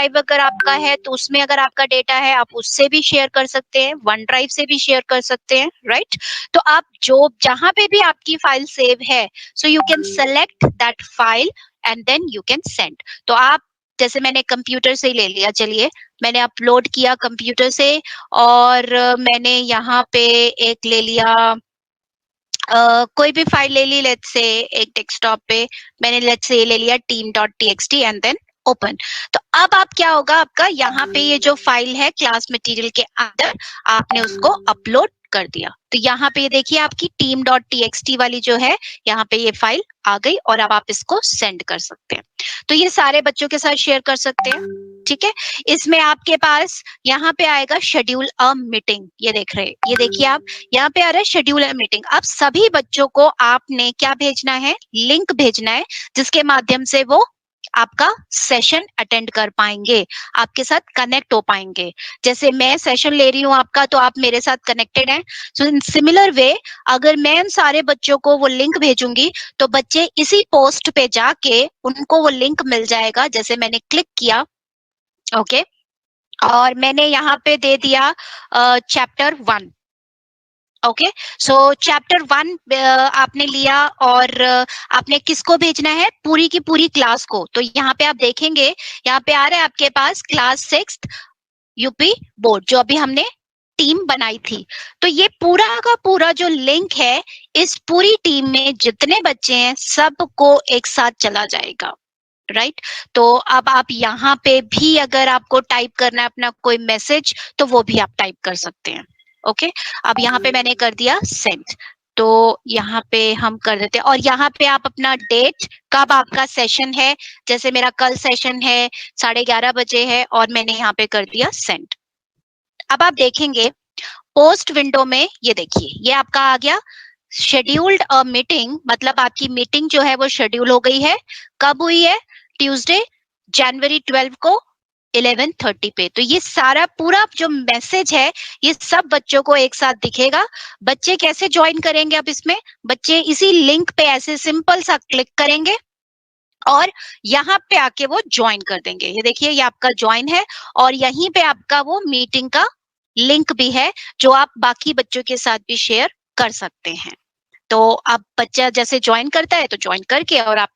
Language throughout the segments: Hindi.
ड्राइव अगर आपका है तो उसमें अगर आपका डेटा है आप उससे भी शेयर कर सकते हैं, वन ड्राइव से भी शेयर कर सकते हैं, राइट? तो आप जो जहां पे भी आपकी फाइल सेव है, so you can select that file and then you can send. तो आप, जैसे मैंने कंप्यूटर से ही ले लिया, चलिए मैंने अपलोड किया कंप्यूटर से, और मैंने यहाँ पे एक ले लिया, कोई भी फाइल ले ली, लेट्स से एक डेस्कटॉप पे मैंने लेट्स से ले लिया team.txt एंड देन ओपन। तो अब आप क्या होगा, आपका यहाँ पे ये जो फाइल है क्लास मटेरियल के अंदर आपने उसको अपलोड कर दिया। तो यहाँ पे ये देखिए आपकी team.txt वाली जो है, यहाँ पे ये फाइल आ गई और अब आप इसको सेंड कर सकते हैं। तो ये सारे बच्चों के साथ शेयर कर सकते हैं, ठीक है। इसमें आपके पास यहाँ पे आएगा शेड्यूल अ मीटिंग, ये देख रहे हैं, ये देखिए आप, यहाँ पे आ रहा है शेड्यूल अ मीटिंग। अब सभी बच्चों को आपने क्या भेजना है, लिंक भेजना है, जिसके माध्यम से वो आपका सेशन अटेंड कर पाएंगे, आपके साथ कनेक्ट हो पाएंगे। जैसे मैं सेशन ले रही हूँ आपका, तो आप मेरे साथ कनेक्टेड हैं। सो इन सिमिलर वे, अगर मैं उन सारे बच्चों को वो लिंक भेजूंगी तो बच्चे इसी पोस्ट पे जाके उनको वो लिंक मिल जाएगा। जैसे मैंने क्लिक किया, ओके, और मैंने यहाँ पे दे दिया चैप्टर 1, ओके। सो चैप्टर 1 आपने लिया और आपने किसको भेजना है, पूरी की पूरी क्लास को। तो यहाँ पे आप देखेंगे, यहाँ पे आ रहा है आपके पास क्लास 6 यूपी बोर्ड, जो अभी हमने टीम बनाई थी। तो ये पूरा का पूरा जो लिंक है, इस पूरी टीम में जितने बच्चे हैं सबको एक साथ चला जाएगा, राइट? तो अब आप यहाँ पे भी अगर आपको टाइप करना है अपना कोई मैसेज, तो वो भी आप टाइप कर सकते हैं, ओके। अब यहाँ पे मैंने कर दिया सेंड, तो यहाँ पे हम कर देते हैं, और यहाँ पे आप अपना डेट, कब आपका सेशन है, जैसे मेरा कल सेशन है 11:30 बजे है, और मैंने यहाँ पे कर दिया सेंड। अब आप देखेंगे पोस्ट विंडो में, ये देखिए ये आपका आ गया शेड्यूल्ड अ मीटिंग, मतलब आपकी मीटिंग जो है वो शेड्यूल हो गई है। कब हुई है, ट्यूसडे जनवरी 12 को 11:30 पे। तो ये सारा पूरा जो मैसेज है, ये सब बच्चों को एक साथ दिखेगा। बच्चे कैसे ज्वाइन करेंगे, अब इसमें बच्चे इसी लिंक पे ऐसे सिंपल सा क्लिक करेंगे और यहाँ पे आके वो ज्वाइन कर देंगे। ये देखिए ये आपका ज्वाइन है, और यहीं पे आपका वो मीटिंग का लिंक भी है, जो आप बाकी बच्चों के साथ भी शेयर कर सकते हैं। तो अब बच्चा जैसे ज्वाइन करता है तो ज्वाइन करके और आप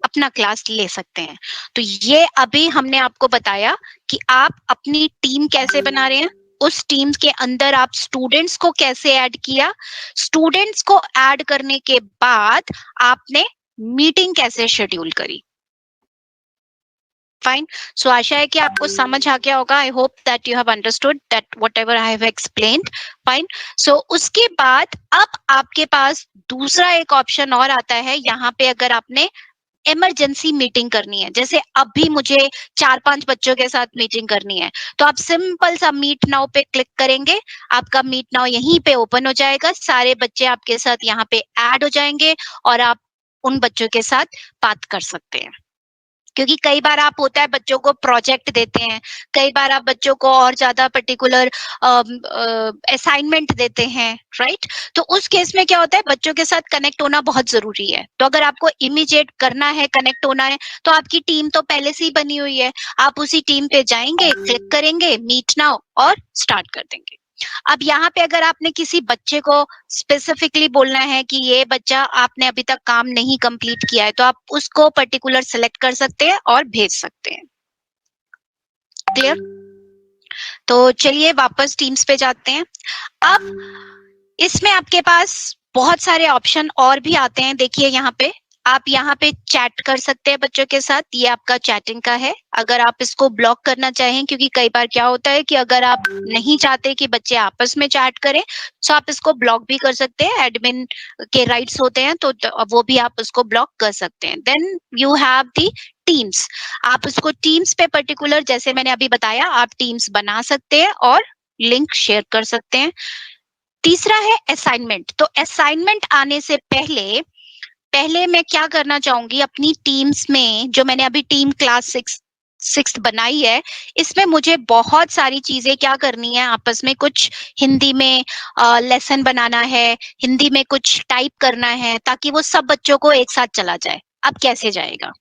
अपना क्लास ले सकते हैं। तो ये अभी हमने आपको बताया कि आप अपनी टीम कैसे बना रहे हैं, उस टीम के अंदर आप स्टूडेंट्स को कैसे ऐड किया, स्टूडेंट्स को ऐड करने के बाद आपने मीटिंग कैसे शेड्यूल करी। फाइन, सो आशा है कि आपको समझ आ गया होगा। I hope that you have understood that whatever I have explained. Fine, so उसके बाद अब आपके पास दूसरा एक ऑप्शन और आता है। यहाँ पे अगर आपने इमरजेंसी मीटिंग करनी है, जैसे अभी मुझे 4-5 बच्चों के साथ मीटिंग करनी है, तो आप सिंपल सा मीट नाउ पे क्लिक करेंगे, आपका मीट नाउ यहीं पे ओपन हो जाएगा, सारे बच्चे आपके साथ यहाँ पे ऐड हो जाएंगे और आप उन बच्चों के साथ बात कर सकते हैं। क्योंकि कई बार आप होता है बच्चों को प्रोजेक्ट देते हैं, कई बार आप बच्चों को और ज्यादा पर्टिकुलर असाइनमेंट देते हैं, राइट? तो उस केस में क्या होता है, बच्चों के साथ कनेक्ट होना बहुत जरूरी है। तो अगर आपको इमीडिएट करना है, कनेक्ट होना है, तो आपकी टीम तो पहले से ही बनी हुई है, आप उसी टीम पे जाएंगे, क्लिक करेंगे मीट नाउ और स्टार्ट कर देंगे। अब यहाँ पे अगर आपने किसी बच्चे को स्पेसिफिकली बोलना है कि ये बच्चा आपने अभी तक काम नहीं कंप्लीट किया है, तो आप उसको पर्टिकुलर सेलेक्ट कर सकते हैं और भेज सकते हैं। क्लियर? तो चलिए वापस टीम्स पे जाते हैं। अब इसमें आपके पास बहुत सारे ऑप्शन और भी आते हैं। देखिए यहाँ पे आप यहाँ पे चैट कर सकते हैं बच्चों के साथ, ये आपका चैटिंग का है। अगर आप इसको ब्लॉक करना चाहें, क्योंकि कई बार क्या होता है कि अगर आप नहीं चाहते कि बच्चे आपस में चैट करें, तो आप इसको ब्लॉक भी कर सकते हैं। एडमिन के राइट्स होते हैं, तो वो भी आप उसको ब्लॉक कर सकते हैं। Then you have the Teams. आप उसको टीम्स पे पर्टिकुलर, जैसे मैंने अभी बताया, आप टीम्स बना सकते हैं और लिंक शेयर कर सकते हैं। तीसरा है असाइनमेंट। तो असाइनमेंट आने से पहले पहले मैं क्या करना चाहूंगी, अपनी टीम्स में जो मैंने अभी टीम क्लास 6 बनाई है, इसमें मुझे बहुत सारी चीजें क्या करनी है, आपस में कुछ हिंदी में लेसन बनाना है, हिंदी में कुछ टाइप करना है, ताकि वो सब बच्चों को एक साथ चला जाए। अब कैसे जाएगा?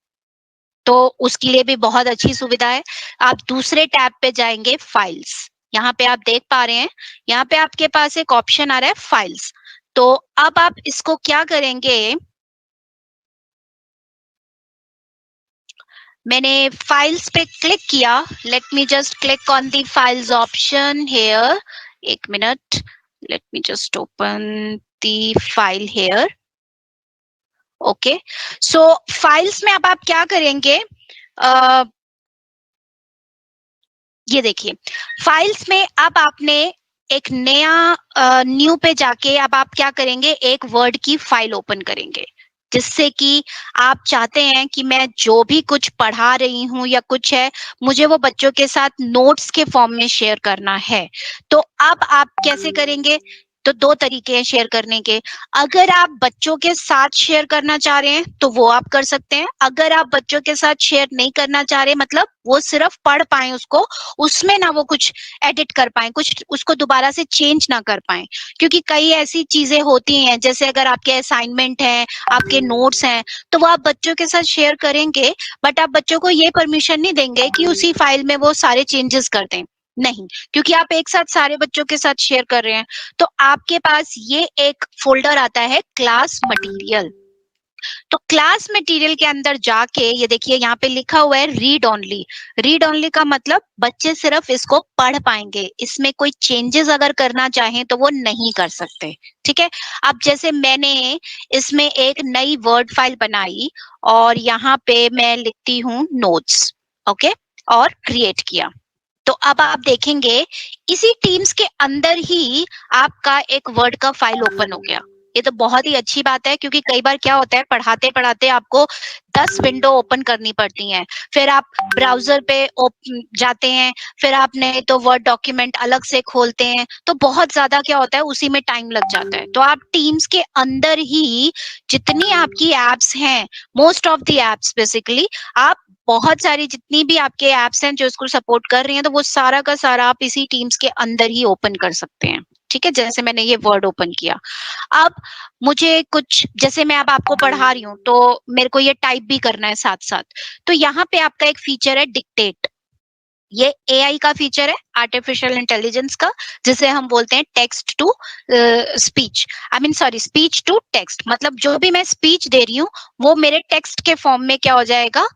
तो उसके लिए भी बहुत अच्छी सुविधा है। आप दूसरे टैब पे जाएंगे, फाइल्स। यहाँ पे आप देख पा रहे हैं, यहाँ पे आपके पास एक ऑप्शन आ रहा है फाइल्स। तो अब आप इसको क्या करेंगे, मैंने फाइल्स पे क्लिक किया। Let me just click on the files option here. एक मिनट, let me just open the file here. Okay, so files में अब आप क्या करेंगे, ये देखिए फाइल्स में अब आपने एक नया न्यू पे जाके अब आप क्या करेंगे, एक वर्ड की फाइल ओपन करेंगे, जिससे कि आप चाहते हैं कि मैं जो भी कुछ पढ़ा रही हूँ या कुछ है, मुझे वो बच्चों के साथ नोट्स के फॉर्म में शेयर करना है। तो अब आप कैसे करेंगे, तो दो तरीके हैं शेयर करने के। अगर आप बच्चों के साथ शेयर करना चाह रहे हैं तो वो आप कर सकते हैं। अगर आप बच्चों के साथ शेयर नहीं करना चाह रहे, मतलब वो सिर्फ पढ़ पाए उसको, उसमें ना वो कुछ एडिट कर पाए, कुछ उसको दोबारा से चेंज ना कर पाए, क्योंकि कई ऐसी चीजें होती हैं, जैसे अगर आपके असाइनमेंट हैं, आपके नोट्स हैं, तो वो आप बच्चों के साथ शेयर करेंगे, बट आप बच्चों को ये परमिशन नहीं देंगे कि उसी फाइल में वो सारे चेंजेस कर दें, नहीं, क्योंकि आप एक साथ सारे बच्चों के साथ शेयर कर रहे हैं। तो आपके पास ये एक फोल्डर आता है क्लास मटेरियल। तो क्लास मटेरियल के अंदर जाके ये देखिए यहाँ पे लिखा हुआ है रीड ओनली। रीड ओनली का मतलब बच्चे सिर्फ इसको पढ़ पाएंगे, इसमें कोई चेंजेस अगर करना चाहें तो वो नहीं कर सकते। ठीक है, अब जैसे मैंने इसमें एक नई वर्ड फाइल बनाई और यहाँ पे मैं लिखती हूँ नोट्स, ओके, और क्रिएट किया। तो अब आप देखेंगे इसी टीम्स के अंदर ही आपका एक वर्ड का फाइल ओपन हो गया। ये तो बहुत ही अच्छी बात है, क्योंकि कई बार क्या होता है, पढ़ाते पढ़ाते आपको 10 विंडो ओपन करनी पड़ती हैं, फिर आप ब्राउजर पे जाते हैं, फिर आप नहीं तो वर्ड डॉक्यूमेंट अलग से खोलते हैं, तो बहुत ज्यादा क्या होता है, उसी में टाइम लग जाता है। तो आप टीम्स के अंदर ही जितनी आपकी एप्स हैं, most of the apps basically, आप बहुत सारी जितनी भी आपके एप्स हैं जो इसको सपोर्ट कर रही हैं, तो वो सारा का सारा आप इसी टीम्स के अंदर ही ओपन कर सकते हैं। ठीक है, जैसे मैंने ये वर्ड ओपन किया। अब मुझे कुछ, जैसे मैं अब आपको पढ़ा रही हूँ तो मेरे को ये टाइप भी करना है साथ साथ, तो यहाँ पे आपका एक फीचर है डिक्टेट। ये एआई का फीचर है, आर्टिफिशियल इंटेलिजेंस का, जिसे हम बोलते हैं text to speech, I mean sorry, speech to text. मतलब जो भी मैं स्पीच दे रही हूँ वो मेरे टेक्स्ट के फॉर्म में क्या हो जाएगा,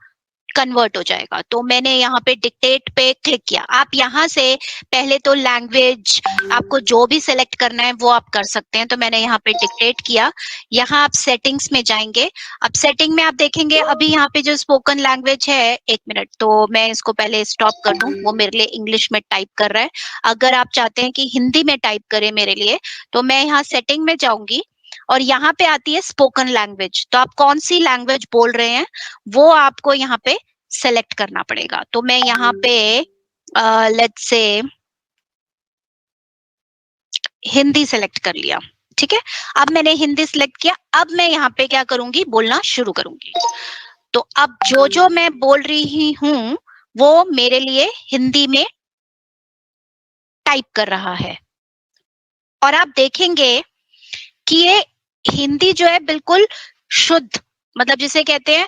कन्वर्ट हो जाएगा। तो मैंने यहाँ पे डिक्टेट पे क्लिक किया। आप यहाँ से पहले तो लैंग्वेज आपको जो भी सिलेक्ट करना है वो आप कर सकते हैं। तो मैंने यहाँ पे डिक्टेट किया। यहाँ आप सेटिंग्स में जाएंगे। अब सेटिंग में आप देखेंगे अभी यहाँ पे जो स्पोकन लैंग्वेज है, एक मिनट, तो मैं इसको पहले स्टॉप कर दूं, वो मेरे लिए इंग्लिश में टाइप कर रहा है। अगर आप चाहते हैं कि हिंदी में टाइप करे मेरे लिए, तो मैं यहाँ सेटिंग में जाऊंगी और यहाँ पे आती है स्पोकन लैंग्वेज। तो आप कौन सी लैंग्वेज बोल रहे हैं वो आपको यहाँ पे सेलेक्ट करना पड़ेगा। तो मैं यहाँ पे लेट्स से हिंदी सेलेक्ट कर लिया। ठीक है, अब मैंने हिंदी सेलेक्ट किया। अब मैं यहाँ पे क्या करूंगी, बोलना शुरू करूंगी। तो अब जो जो मैं बोल रही हूँ वो मेरे लिए हिंदी में टाइप कर रहा है। और आप देखेंगे कि ये हिंदी जो है बिल्कुल शुद्ध, मतलब जिसे कहते हैं,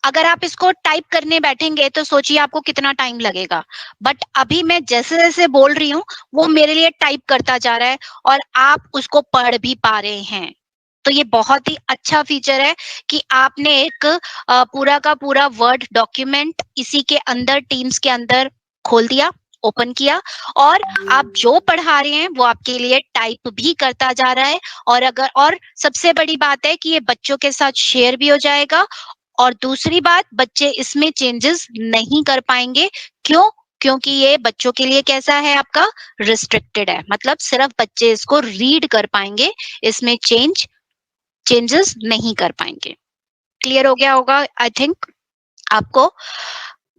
अगर आप इसको टाइप करने बैठेंगे तो सोचिए आपको कितना टाइम लगेगा। बट अभी मैं जैसे जैसे बोल रही हूँ वो मेरे लिए टाइप करता जा रहा है और आप उसको पढ़ भी पा रहे हैं। तो ये बहुत ही अच्छा फीचर है कि आपने एक पूरा का पूरा वर्ड डॉक्यूमेंट इसी के अंदर, टीम्स के अंदर खोल दिया, ओपन किया, और आप जो पढ़ा रहे हैं वो आपके लिए टाइप भी करता जा रहा है। और सबसे बड़ी बात है कि ये बच्चों के साथ शेयर भी हो जाएगा। और दूसरी बात, बच्चे इसमें चेंजेस नहीं कर पाएंगे। क्यों? क्योंकि ये बच्चों के लिए कैसा है, आपका रिस्ट्रिक्टेड है, मतलब सिर्फ बच्चे इसको रीड कर पाएंगे, इसमें चेंजेस नहीं कर पाएंगे। क्लियर हो गया होगा आई थिंक आपको,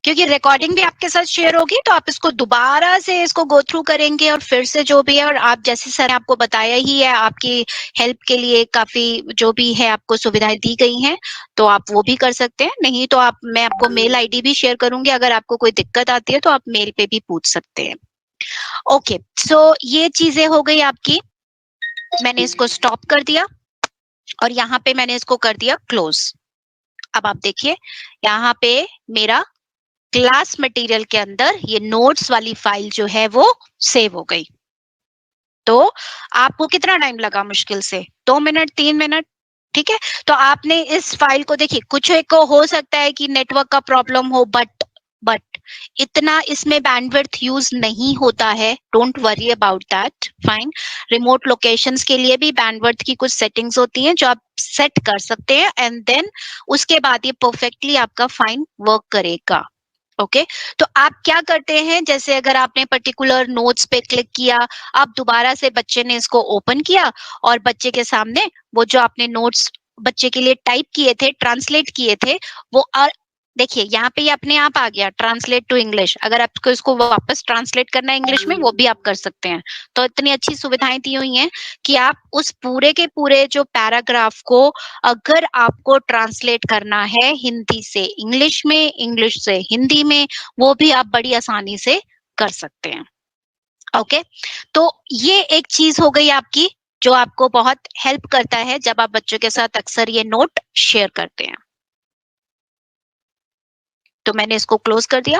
क्योंकि रिकॉर्डिंग भी आपके साथ शेयर होगी, तो आप इसको दोबारा से इसको गो थ्रू करेंगे और फिर से जो भी है, और आप जैसे सर ने आपको बताया ही है, आपकी हेल्प के लिए काफी जो भी है आपको सुविधाएं दी गई हैं, तो आप वो भी कर सकते हैं। नहीं तो आप, मैं आपको मेल आईडी भी शेयर करूंगी, अगर आपको कोई दिक्कत आती है तो आप मेल पे भी पूछ सकते हैं। ओके, सो ये चीजें हो गई आपकी। मैंने इसको स्टॉप कर दिया और यहाँ पे मैंने इसको कर दिया क्लोज। अब आप देखिए यहाँ पे मेरा क्लास मटेरियल के अंदर ये नोट्स वाली फाइल जो है वो सेव हो गई। तो आपको कितना टाइम लगा? मुश्किल से 2 मिनट 3 मिनट। ठीक है, तो आपने इस फाइल को देखिए, कुछ एक को हो सकता है कि नेटवर्क का प्रॉब्लम हो, बट इतना इसमें बैंडविड्थ यूज नहीं होता है। Don't worry about that, fine. Remote locations के लिए भी बैंडविड्थ की कुछ सेटिंग्स होती हैं जो आप सेट कर सकते हैं, एंड देन उसके बाद ये परफेक्टली आपका फाइन वर्क करेगा। ओके, तो आप क्या करते हैं, जैसे अगर आपने पर्टिकुलर नोट्स पे क्लिक किया, आप दोबारा से बच्चे ने इसको ओपन किया और बच्चे के सामने वो जो आपने नोट्स बच्चे के लिए टाइप किए थे, ट्रांसलेट किए थे, वो देखिए यहाँ पे ये अपने आप आ गया ट्रांसलेट टू इंग्लिश। अगर आपको इसको वापस ट्रांसलेट करना है इंग्लिश में, वो भी आप कर सकते हैं। तो इतनी अच्छी सुविधाएं दी हुई हैं कि आप उस पूरे के पूरे जो पैराग्राफ को अगर आपको ट्रांसलेट करना है हिंदी से इंग्लिश में, इंग्लिश से हिंदी में, वो भी आप बड़ी आसानी से कर सकते हैं। ओके, तो ये एक चीज हो गई आपकी जो आपको बहुत हेल्प करता है जब आप बच्चों के साथ अक्सर ये नोट शेयर करते हैं। तो मैंने इसको क्लोज कर दिया।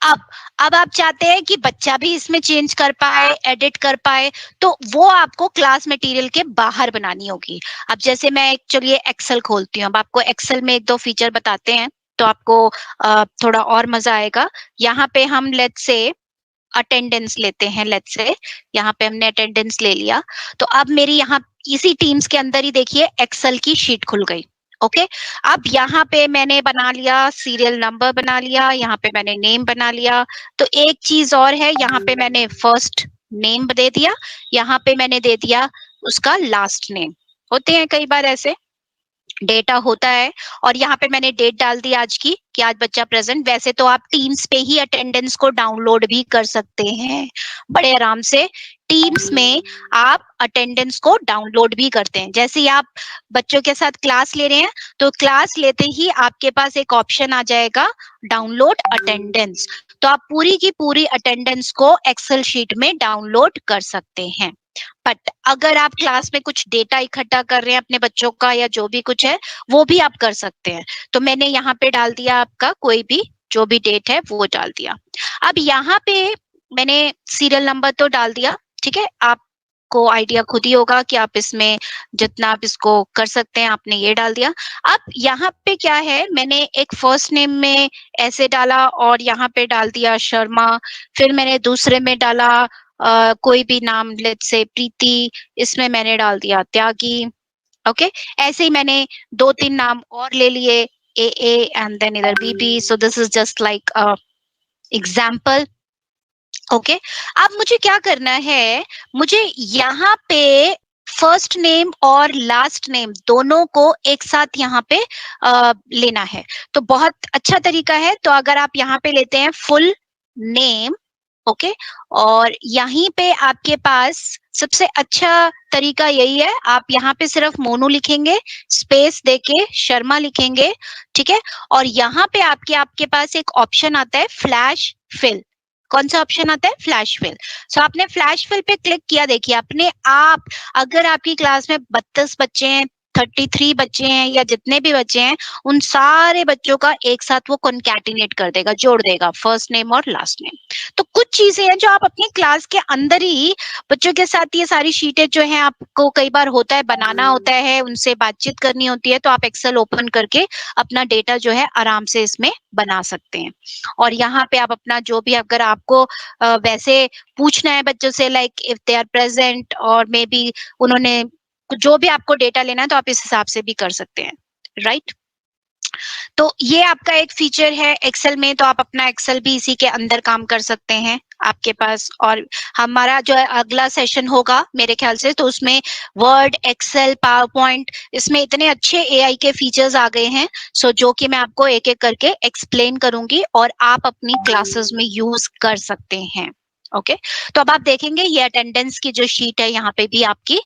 अब आप चाहते हैं कि बच्चा भी इसमें चेंज कर पाए, एडिट कर पाए, तो वो आपको क्लास मटेरियल के बाहर बनानी होगी। अब जैसे मैं चलिए एक्सेल खोलती हूँ, अब आपको एक्सेल में 1-2 फीचर बताते हैं तो आपको थोड़ा और मजा आएगा। यहाँ पे हम लेट्स से अटेंडेंस लेते हैं, लेट्स से यहाँ पे हमने अटेंडेंस ले लिया। तो अब मेरी यहाँ इसी टीम्स के अंदर ही देखिए एक्सेल की शीट खुल गई। ओके, अब यहाँ पे मैंने बना लिया सीरियल नंबर, बना लिया, यहाँ पे मैंने नेम बना लिया। तो एक चीज और है, यहाँ पे मैंने फर्स्ट नेम दे दिया, यहाँ पे मैंने दे दिया उसका लास्ट नेम। होते हैं कई बार ऐसे, डेटा होता है, और यहाँ पे मैंने डेट डाल दी आज की कि आज बच्चा प्रेजेंट। वैसे तो आप टीम्स पे ही अटेंडेंस को डाउनलोड भी कर सकते हैं बड़े आराम से। टीम्स में आप अटेंडेंस को डाउनलोड भी करते हैं। जैसे ही आप बच्चों के साथ क्लास ले रहे हैं, तो क्लास लेते ही आपके पास एक ऑप्शन आ जाएगा डाउनलोड अटेंडेंस। तो आप पूरी की पूरी अटेंडेंस को एक्सेल शीट में डाउनलोड कर सकते हैं। बट अगर आप क्लास में कुछ डेटा इकट्ठा कर रहे हैं अपने बच्चों का या जो भी कुछ है, वो भी आप कर सकते हैं। तो मैंने यहाँ पे डाल दिया आपका कोई भी जो भी डेट है वो डाल दिया। अब यहाँ पे मैंने सीरियल नंबर तो डाल दिया, ठीक है। आपको आइडिया खुद ही होगा कि आप इसमें जितना आप इसको कर सकते हैं, आपने ये डाल दिया। अब यहाँ पे क्या है, मैंने एक फर्स्ट नेम में ऐसे डाला और यहाँ पे डाल दिया शर्मा। फिर मैंने दूसरे में डाला कोई भी नाम, लेट्स से प्रीति, इसमें मैंने डाल दिया त्यागी। ओके, ऐसे ही मैंने 2-3 नाम और ले लिए, ए एंड देन इधर BB. So this is just like example. Okay, अब मुझे क्या करना है, मुझे यहाँ पे फर्स्ट नेम और लास्ट नेम दोनों को एक साथ यहाँ पे लेना है। तो बहुत अच्छा तरीका है। तो अगर आप यहाँ पे लेते हैं फुल नेम, ओके, और यहीं पे आपके पास सबसे अच्छा तरीका यही है, आप यहाँ पे सिर्फ मोनू लिखेंगे, स्पेस देके शर्मा लिखेंगे, ठीक है। और यहाँ पे आपके आपके पास एक ऑप्शन आता है फ्लैश फिल। कौन सा ऑप्शन आता है? Flash fill. सो आपने फ्लैश फिल पे क्लिक किया, देखिए अपने आप, अगर आपकी क्लास में 32 बच्चे हैं, 33 बच्चे हैं, या जितने भी बच्चे हैं, उन सारे बच्चों का एक साथ वो कॉन्कैटिनेट कर देगा, जोड़ देगा फर्स्ट नेम और लास्ट नेम। तो कुछ चीजें हैं जो आप अपनी क्लास के अंदर ही बच्चों के साथ, ये सारी शीटें जो हैं आपको कई बार होता है बनाना होता है, उनसे बातचीत करनी होती है, तो आप एक्सेल ओपन करके अपना डेटा जो है आराम से इसमें बना सकते हैं। और यहाँ पे आप अपना जो भी, अगर आपको वैसे पूछना है बच्चों से, like if they are present और मे बी उन्होंने जो भी आपको डेटा लेना है, तो आप इस हिसाब से भी कर सकते हैं, राइट। तो ये आपका एक फीचर है एक्सेल में। तो आप अपना एक्सेल भी इसी के अंदर काम कर सकते हैं आपके पास। और हमारा जो है अगला सेशन होगा मेरे ख्याल से, तो उसमें वर्ड, एक्सेल, पावर पॉइंट, इसमें इतने अच्छे एआई के फीचर्स आ गए हैं, सो जो कि मैं आपको एक एक करके एक्सप्लेन करूंगी और आप अपनी क्लासेस में यूज कर सकते हैं। ओके, तो अब आप देखेंगे ये अटेंडेंस की जो शीट है यहाँ पे भी आपकी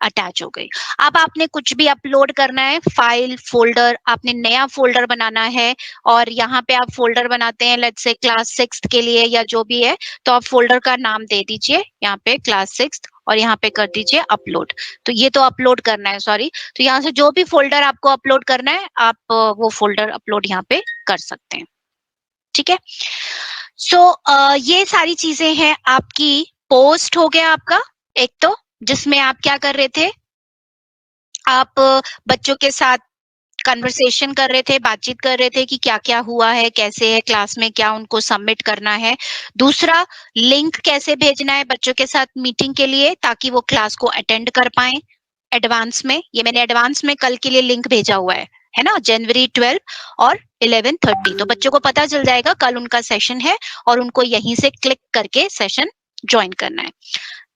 अटैच हो गई। अब आपने कुछ भी अपलोड करना है, फाइल, फोल्डर, आपने नया फोल्डर बनाना है, और यहाँ पे आप फोल्डर बनाते हैं लेट्स से क्लास 6th के लिए या जो भी है, तो आप फोल्डर का नाम दे दीजिए यहाँ पे क्लास 6th, और यहाँ पे कर दीजिए अपलोड। तो ये तो अपलोड करना है, सॉरी। तो यहाँ से जो भी फोल्डर आपको अपलोड करना है, आप वो फोल्डर अपलोड यहाँ पे कर सकते हैं, ठीक है। सो ये सारी चीजें हैं आपकी। पोस्ट हो गया आपका एक, तो जिसमें आप क्या कर रहे थे, आप बच्चों के साथ कन्वर्सेशन कर रहे थे, बातचीत कर रहे थे कि क्या क्या हुआ है, कैसे है क्लास में, क्या उनको सबमिट करना है। दूसरा, लिंक कैसे भेजना है बच्चों के साथ मीटिंग के लिए, ताकि वो क्लास को अटेंड कर पाए एडवांस में। ये मैंने एडवांस में कल के लिए लिंक भेजा हुआ है ना, जनवरी 12 और 11:30। तो बच्चों को पता चल जाएगा कल उनका सेशन है और उनको यहीं से क्लिक करके सेशन ज्वाइन करना है।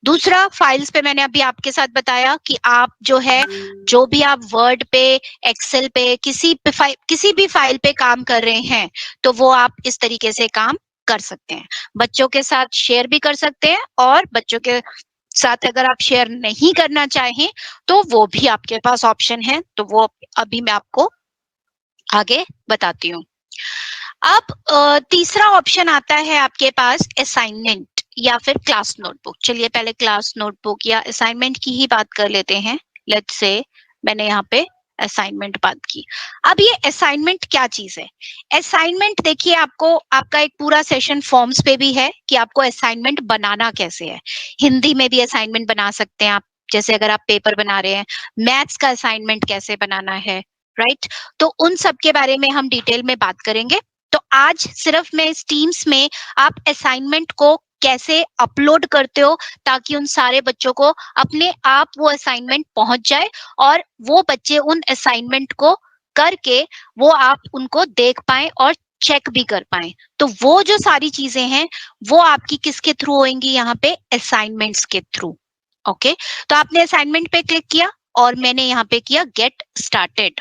दूसरा, फाइल्स पे मैंने अभी आपके साथ बताया कि आप जो है, जो भी आप वर्ड पे, एक्सेल पे, किसी भी फाइल पे काम कर रहे हैं, तो वो आप इस तरीके से काम कर सकते हैं। बच्चों के साथ शेयर भी कर सकते हैं, और बच्चों के साथ अगर आप शेयर नहीं करना चाहें तो वो भी आपके पास ऑप्शन है। तो वो अभी मैं आपको आगे बताती हूँ। अब तीसरा ऑप्शन आता है आपके पास असाइनमेंट या फिर क्लास नोटबुक। चलिए पहले क्लास नोटबुक या असाइनमेंट की ही बात कर लेते हैं। लेट्स से मैंने यहाँ पे असाइनमेंट बात की। अब ये असाइनमेंट क्या चीज है? असाइनमेंट देखिए, आपको आपका एक पूरा सेशन फॉर्म्स पे भी है कि आपको असाइनमेंट बनाना कैसे है। हिंदी में भी असाइनमेंट बना सकते हैं आप, जैसे अगर आप पेपर बना रहे हैं। मैथ्स का असाइनमेंट कैसे बनाना है, राइट? तो उन सब के बारे में हम डिटेल में बात करेंगे। तो आज सिर्फ मैं इस टीम्स में आप असाइनमेंट को कैसे अपलोड करते हो, ताकि उन सारे बच्चों को अपने आप वो असाइनमेंट पहुंच जाए, और वो बच्चे उन असाइनमेंट को करके वो आप उनको देख पाए और चेक भी कर पाए। तो वो जो सारी चीजें हैं, वो आपकी किसके थ्रू होंगी? यहाँ पे असाइनमेंट्स के थ्रू। ओके, तो आपने असाइनमेंट पे क्लिक किया और मैंने यहाँ पे किया गेट स्टार्टेड।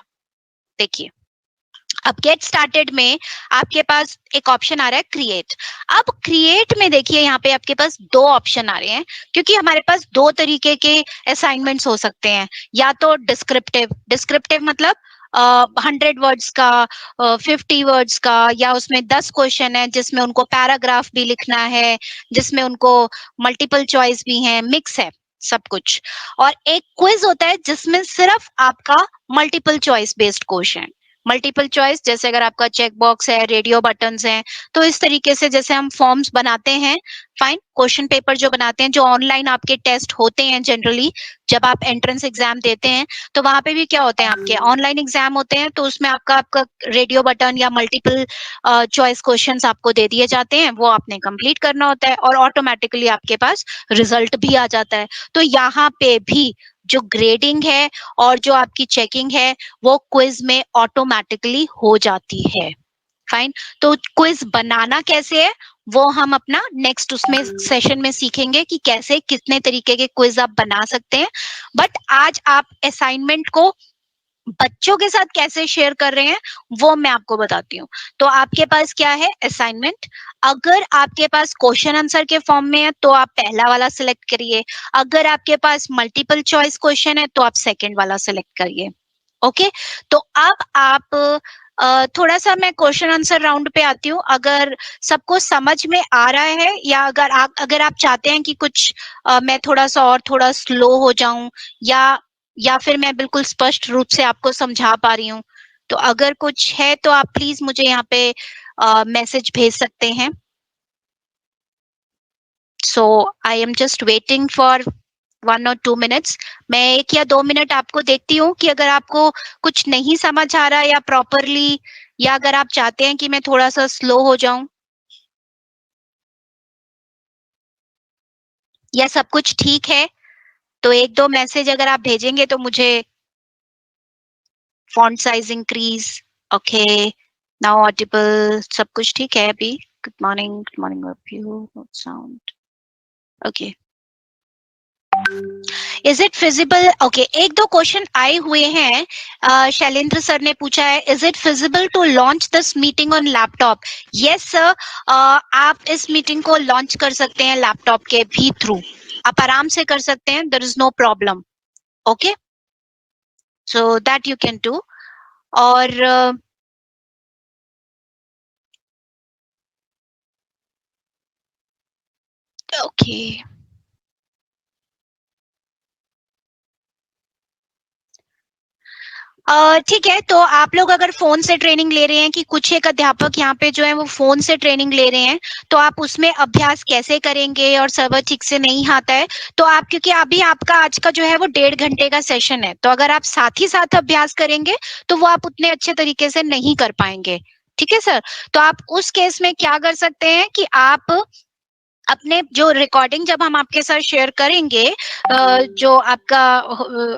देखिए, अब गेट स्टार्टेड में आपके पास एक ऑप्शन आ रहा है क्रिएट। अब क्रिएट में देखिए, यहाँ पे आपके पास दो ऑप्शन आ रहे हैं, क्योंकि हमारे पास दो तरीके के असाइनमेंट्स हो सकते हैं। या तो डिस्क्रिप्टिव, डिस्क्रिप्टिव मतलब 100 वर्ड्स का, 50 वर्ड्स का, या उसमें 10 क्वेश्चन है जिसमें उनको पैराग्राफ भी लिखना है, जिसमें उनको मल्टीपल चॉइस भी है, मिक्स है सब कुछ। और एक क्विज होता है जिसमें सिर्फ आपका multiple choice based question. Multiple choice जैसे अगर आपका चेक बॉक्स है, रेडियो बटन्स हैं, तो इस तरीके से जैसे हम फॉर्म्स बनाते हैं, फाइन, क्वेश्चन पेपर जो बनाते हैं, जो ऑनलाइन आपके टेस्ट होते हैं जनरली, जब आप एंट्रेंस एग्जाम देते हैं, तो वहां पे भी क्या होते हैं, आपके ऑनलाइन एग्जाम होते हैं, तो उसमें आपका आपका रेडियो बटन या मल्टीपल चॉइस क्वेश्चंस आपको दे दिए जाते हैं, वो आपने कंप्लीट करना होता है और ऑटोमेटिकली आपके पास रिजल्ट भी आ जाता है। तो यहाँ पे भी जो ग्रेडिंग है और जो आपकी चेकिंग है, वो क्विज में ऑटोमेटिकली हो जाती है। फाइन, तो क्विज बनाना कैसे है, वो हम अपना नेक्स्ट उसमें सेशन में सीखेंगे कि कैसे कितने तरीके के क्विज आप बना सकते हैं। बट आज आप असाइनमेंट को बच्चों के साथ कैसे शेयर कर रहे हैं, वो मैं आपको बताती हूँ। तो आपके पास क्या है, असाइनमेंट। अगर आपके पास क्वेश्चन आंसर के फॉर्म में है तो आप पहला वाला सिलेक्ट करिए। अगर आपके पास मल्टीपल चॉइस क्वेश्चन है तो आप सेकंड वाला सिलेक्ट करिए। ओके, तो अब आप थोड़ा सा मैं क्वेश्चन आंसर राउंड पे आती हूँ। अगर सबको समझ में आ रहा है, या अगर आप चाहते हैं कि कुछ मैं थोड़ा सा और थोड़ा स्लो हो जाऊं, या फिर मैं बिल्कुल स्पष्ट रूप से आपको समझा पा रही हूँ, तो अगर कुछ है तो आप प्लीज मुझे यहाँ पे मैसेज भेज सकते हैं। So I am just waiting for 1 or 2 minutes। मैं 1 या 2 मिनट आपको देखती हूँ कि अगर आपको कुछ नहीं समझ आ रहा है या प्रॉपरली, या अगर आप चाहते हैं कि मैं थोड़ा सा स्लो हो जाऊं, या सब कुछ ठीक है, तो 1-2 मैसेज अगर आप भेजेंगे तो मुझे। Font size increase, okay, now audible, सब कुछ ठीक है अभी। Good morning of you, sound okay. Is it feasible, okay, 1-2 question आए हुए हैं। शैलेंद्र सर ने पूछा है, is it feasible to launch this meeting on laptop? Yes sir, आप इस मीटिंग को लॉन्च कर सकते हैं लैपटॉप के भी थ्रू। आप आराम से कर सकते हैं, there is no problem. Okay, so that you can do. और ओके, ठीक है, तो आप लोग अगर फ़ोन से ट्रेनिंग ले रहे हैं कि कुछ एक अध्यापक यहाँ पे जो है वो फ़ोन से ट्रेनिंग ले रहे हैं, तो आप उसमें अभ्यास कैसे करेंगे और सर्वर ठीक से नहीं आता है, तो आप क्योंकि अभी आपका आज का जो है वो 1.5 घंटे का सेशन है, तो अगर आप साथ ही साथ अभ्यास करेंगे, तो वो आप उतने अच्छे तरीके से नहीं कर पाएँगे। ठीक है सर? तो आप उस केस में क्या कर सकते हैं कि आप अपने जो रिकॉर्डिंग जब हम आपके साथ शेयर करेंगे जो आपका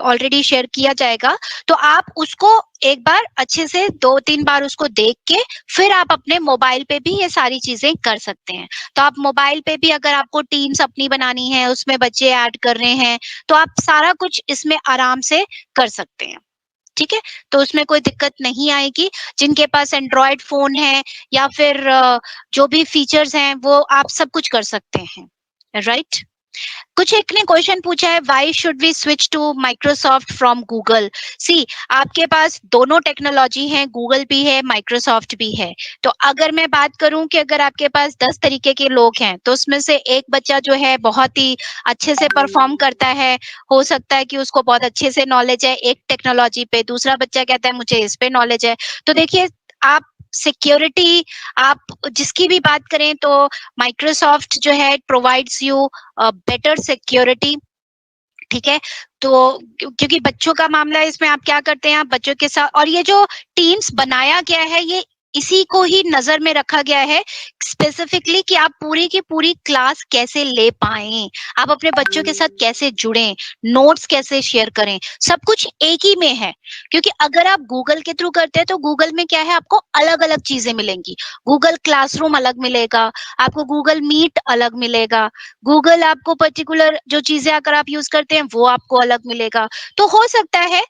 ऑलरेडी शेयर किया जाएगा, तो आप उसको एक बार अच्छे से 2-3 बार उसको देख के फिर आप अपने मोबाइल पे भी ये सारी चीज़ें कर सकते हैं। तो आप मोबाइल पे भी अगर आपको टीम्स अपनी बनानी है, उसमें बच्चे ऐड कर रहे हैं, तो आप सारा कुछ इसमें आराम से कर सकते हैं। ठीक है? तो उसमें कोई दिक्कत नहीं आएगी। जिनके पास एंड्रॉयड फ़ोन है या फिर जो भी फीचर्स हैं, वो आप सब कुछ कर सकते हैं। राइट? कुछ एक ने क्वेश्चन पूछा है why should we switch to Microsoft from Google. See आपके पास दोनों टेक्नोलॉजी है, गूगल भी है, माइक्रोसॉफ्ट भी है। तो अगर मैं बात करूं कि अगर आपके पास 10 तरीके के लोग हैं, तो उसमें से एक बच्चा जो है बहुत ही अच्छे से परफॉर्म करता है, हो सकता है कि उसको बहुत अच्छे से नॉलेज है एक टेक्नोलॉजी पे, दूसरा बच्चा कहता है मुझे इस पे नॉलेज है। तो देखिए आप सिक्योरिटी आप जिसकी भी बात करें तो माइक्रोसॉफ्ट जो है प्रोवाइड्स यू बेटर सिक्योरिटी। ठीक है? तो क्योंकि बच्चों का मामला है इसमें आप क्या करते हैं, आप बच्चों के साथ और ये जो टीम्स बनाया गया है ये इसी को ही नज़र में रखा गया है स्पेसिफिकली कि आप पूरी की पूरी क्लास कैसे ले पाएँ, आप अपने बच्चों के साथ कैसे जुड़ें, नोट्स कैसे शेयर करें, सब कुछ एक ही में है। क्योंकि अगर आप गूगल के थ्रू करते हैं तो गूगल में क्या है आपको अलग-अलग चीज़ें मिलेंगी। गूगल क्लासरूम अलग मिलेगा, आपको गूगल मीट अलग मिलेगा, गूगल आपको पर्टिकुलर जो चीज़ें अगर आप यूज़ करते हैं वो आपको अलग मिलेगा। तो हो सकता है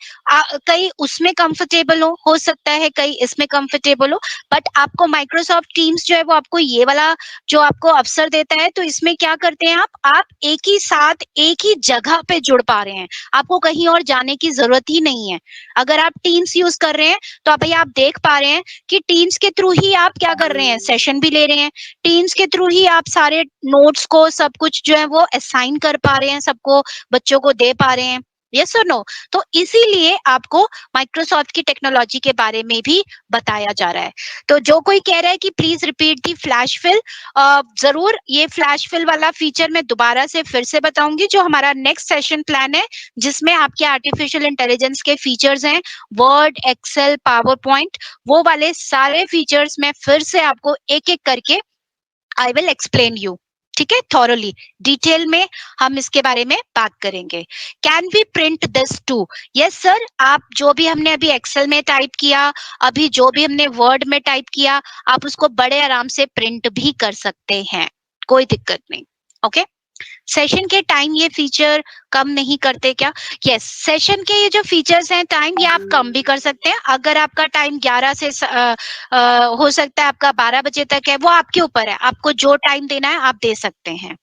कहीं उसमें कंफर्टेबल हो सकता है कहीं इसमें कंफर्टेबल हो, बट आपको माइक्रोसॉफ्ट टीम्स जो है वो आपको ये वाला जो आपको अवसर देता है, तो इसमें क्या करते हैं आप एक ही साथ एक ही जगह पे जुड़ पा रहे हैं। आपको कहीं और जाने की ज़रूरत ही नहीं है। अगर आप टीम्स यूज़ कर रहे हैं, तो अभी आप देख पा रहे हैं कि टीम्स के थ्रू ही आप क्या कर रहे हैं, सेशन भी ले रहे हैं। टीम्स के थ्रू ही आप सारे नोट्स को सब कुछ जो है वो असाइन कर पा रहे हैं, सबको बच्चों को दे पा रहे हैं। यस और नो? तो इसीलिए आपको माइक्रोसॉफ्ट की टेक्नोलॉजी के बारे में भी बताया जा रहा है। तो जो कोई कह रहा है कि please repeat the flash fill ज़रूर ये फ्लैश फिल वाला फीचर मैं दोबारा से फिर से बताऊँगी जो हमारा नेक्स्ट सेशन प्लान है, जिसमें आपके आर्टिफिशियल इंटेलिजेंस के फीचर्स हैं, वर्ड, एक्सेल, पावर पॉइंट वो वाले सारे फीचर्स मैं फिर से आपको एक-एक करके आई विल एक्सप्लेन यू। ठीक है? थॉरोली डिटेल में हम इसके बारे में बात करेंगे। Can we print this too? Yes sir, आप जो भी हमने अभी एक्सेल में टाइप किया, अभी जो भी हमने वर्ड में टाइप किया, आप उसको बड़े आराम से प्रिंट भी कर सकते हैं, कोई दिक्कत नहीं। ओके? सेशन के टाइम ये फीचर कम नहीं करते क्या? यस, सेशन के ये जो फीचर्स हैं टाइम ये आप कम भी कर सकते हैं। अगर आपका टाइम 11 से हो सकता है आपका 12 बजे तक है, वो आपके ऊपर है। आपको जो टाइम देना है आप दे सकते हैं।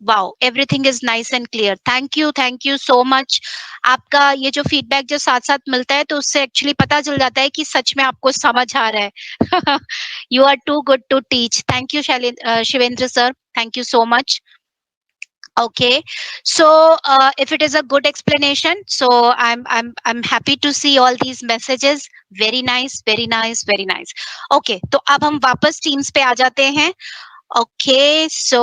Wow! Everything is nice and clear. Thank you so much. आपका ये जो फीडबैक जो साथ-साथ मिलता है तो उससे एक्चुअली पता चल जाता है कि सच में आपको समझ आ रहा है। You are too good to teach. Thank you Shivendra sir. Thank you so much. Okay, so if it is a good explanation, so I'm happy to see all these messages. Very nice, very nice, very nice. Okay, तो अब हम वापस टीम्स पे आ जाते हैं. Okay, so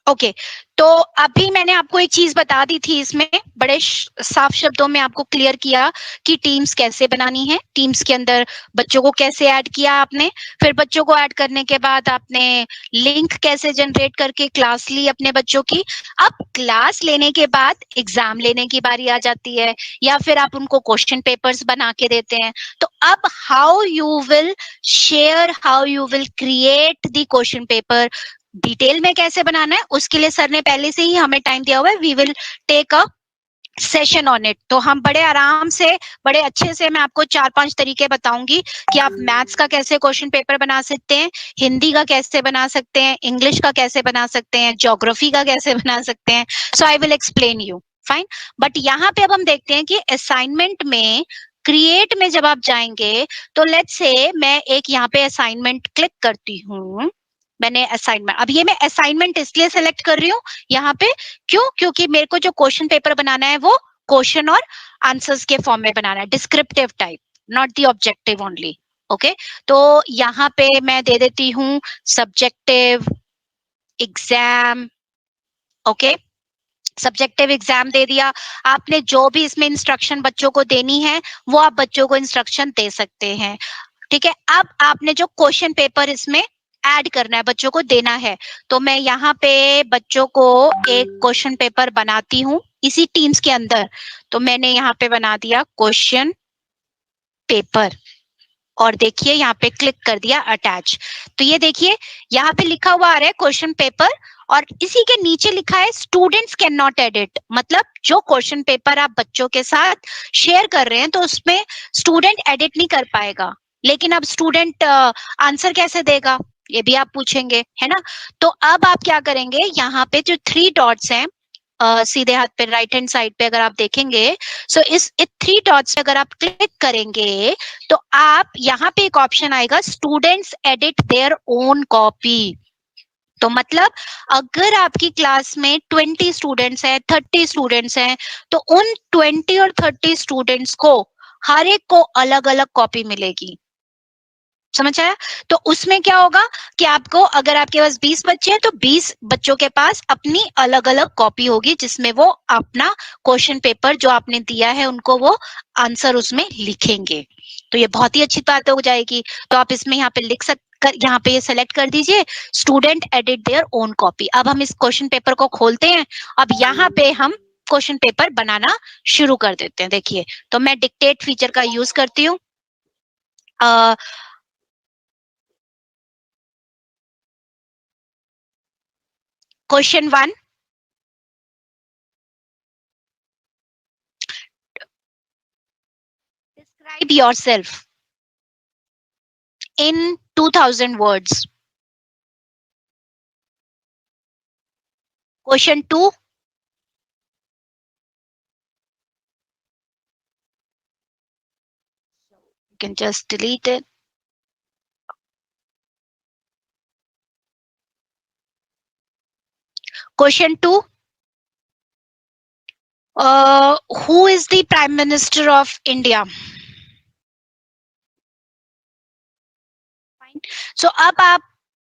ओके, तो अभी मैंने आपको एक चीज बता दी थी इसमें बड़े साफ शब्दों में आपको क्लियर किया कि टीम्स कैसे बनानी है, टीम्स के अंदर बच्चों को कैसे ऐड किया आपने, फिर बच्चों को ऐड करने के बाद आपने लिंक कैसे जनरेट करके क्लास ली अपने बच्चों की। अब क्लास लेने के बाद एग्जाम लेने की बारी आ जाती है या फिर आप उनको क्वेश्चन पेपर्स बना के देते हैं। तो अब how you will share, how you will create the question paper, detail में कैसे बनाना है उसके लिए सर ने पहले से ही हमें टाइम दिया हुआ है। We will take a session on it. तो हम बड़े आराम से बड़े अच्छे से मैं आपको 4-5 तरीके बताऊंगी कि आप मैथ्स का कैसे क्वेश्चन पेपर बना सकते हैं, हिंदी का कैसे बना सकते हैं, इंग्लिश का कैसे बना सकते हैं, ज्योग्राफी का कैसे बना सकते हैं। So I will explain you fine. But यहाँ पे अब हम देखते हैं कि असाइनमेंट में क्रिएट में जब आप जाएंगे तो लेट्स से मैं एक यहाँ पे असाइनमेंट क्लिक करती हूँ, मैंने असाइनमेंट, अब ये मैं असाइनमेंट इसलिए सेलेक्ट कर रही हूँ यहाँ पे, क्यों? क्योंकि मेरे को जो क्वेश्चन पेपर बनाना है वो क्वेश्चन और आंसर्स के फॉर्म में बनाना है, descriptive type, not the objective only. Okay, तो यहाँ पे मैं दे देती हूँ subjective exam. Okay, subjective exam दे दिया। आपने जो भी इसमें इंस्ट्रक्शन बच्चों को देनी है वो आप बच्चों को इंस्ट्रक्शन दे सकते हैं। ठीक है, अब आपने जो क्वेश्चन पेपर इसमें ऐड करना है, बच्चों को देना है, तो मैं यहाँ पे बच्चों को एक क्वेश्चन पेपर बनाती हूँ इसी टीम्स के अंदर। तो मैंने यहाँ पे बना दिया क्वेश्चन पेपर और देखिए यहाँ पे क्लिक कर दिया अटैच। तो ये देखिए यहाँ पे लिखा हुआ आ रहा है क्वेश्चन पेपर और इसी के नीचे लिखा है स्टूडेंट्स कैन नॉट एडिट, मतलब जो क्वेश्चन पेपर आप बच्चों के साथ शेयर कर रहे हैं तो उसमें स्टूडेंट एडिट नहीं कर पाएगा। लेकिन अब स्टूडेंट आंसर कैसे देगा, ये भी आप पूछेंगे, है ना? तो अब आप क्या करेंगे, यहाँ पे जो 3 डॉट्स हैं सीधे हाथ पे राइट हैंड साइड पे अगर आप देखेंगे, सो इस 3 डॉट्स पे अगर आप क्लिक करेंगे तो आप यहाँ पे एक ऑप्शन आएगा students edit their own copy. तो मतलब अगर आपकी क्लास में 20 स्टूडेंट्स हैं, 30 स्टूडेंट्स हैं, तो उन 20 और 30 स्टूडेंट्स को हर एक को अलग अलग कॉपी मिलेगी। समझ आया? तो उसमें क्या होगा कि आपको, अगर आपके पास 20 बच्चे हैं तो 20 बच्चों के पास अपनी अलग अलग कॉपी होगी जिसमें वो अपना क्वेश्चन पेपर जो आपने दिया है उनको वो आंसर उसमें लिखेंगे। तो ये बहुत ही अच्छी बात हो जाएगी। तो आप इसमें यहाँ पे लिख यहाँ पे ये सेलेक्ट कर दीजिए student edit their own copy. अब हम इस क्वेश्चन पेपर को खोलते हैं, अब यहाँ पे हम क्वेश्चन पेपर बनाना शुरू कर देते हैं। देखिए, तो मैं डिक्टेट फीचर का यूज करती हूँ। Question 1, describe yourself in 2000 words. Question 2, you can just delete it. Question 2, who is the Prime Minister of India? So अब आप,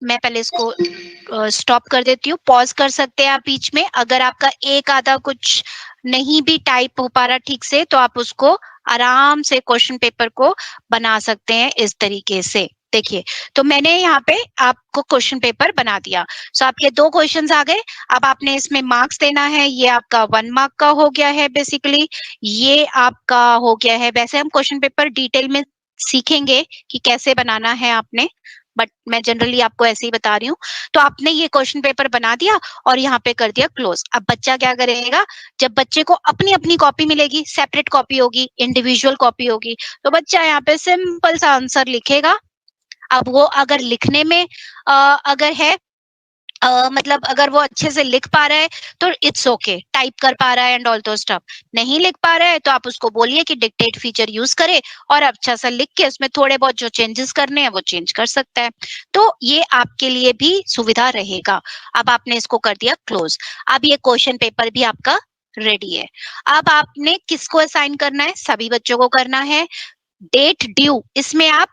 मैं पहले इसको स्टॉप कर देती हूँ, पॉज कर सकते हैं आप बीच में। अगर आपका एक आधा कुछ नहीं भी टाइप हो पा रहा ठीक से तो आप उसको आराम से क्वेश्चन पेपर को बना सकते हैं इस तरीके से। देखिए, तो मैंने यहाँ पे आपको क्वेश्चन पेपर बना दिया। सो आपके 2 क्वेश्चंस आ गए। अब आपने इसमें मार्क्स देना है, ये आपका 1 मार्क का हो गया है बेसिकली, ये आपका हो गया है। वैसे हम क्वेश्चन पेपर डिटेल में सीखेंगे कि कैसे बनाना है आपने, बट मैं जनरली आपको ऐसे ही बता रही हूँ। तो आपने ये क्वेश्चन पेपर बना दिया और यहाँ पे कर दिया क्लोज। अब बच्चा क्या करेगा, जब बच्चे को अपनी अपनी कॉपी मिलेगी, सेपरेट कॉपी होगी, इंडिविजुअल कॉपी होगी, तो बच्चा यहाँ पे सिंपल सा आंसर लिखेगा। अब वो अगर लिखने में अगर है मतलब अगर वो अच्छे से लिख पा रहा है तो इट्स ओके, टाइप कर पा रहा है एंड ऑल दो स्टफ। नहीं लिख पा रहा है तो आप उसको बोलिए कि डिक्टेट फीचर यूज करे और अच्छा सा लिख के उसमें थोड़े बहुत जो चेंजेस करने हैं वो चेंज कर सकता है। तो ये आपके लिए भी सुविधा रहेगा। अब आपने इसको कर दिया क्लोज। अब ये क्वेश्चन पेपर भी आपका रेडी है। अब आपने किसको असाइन करना है, सभी बच्चों को करना है। डेट ड्यू, इसमें आप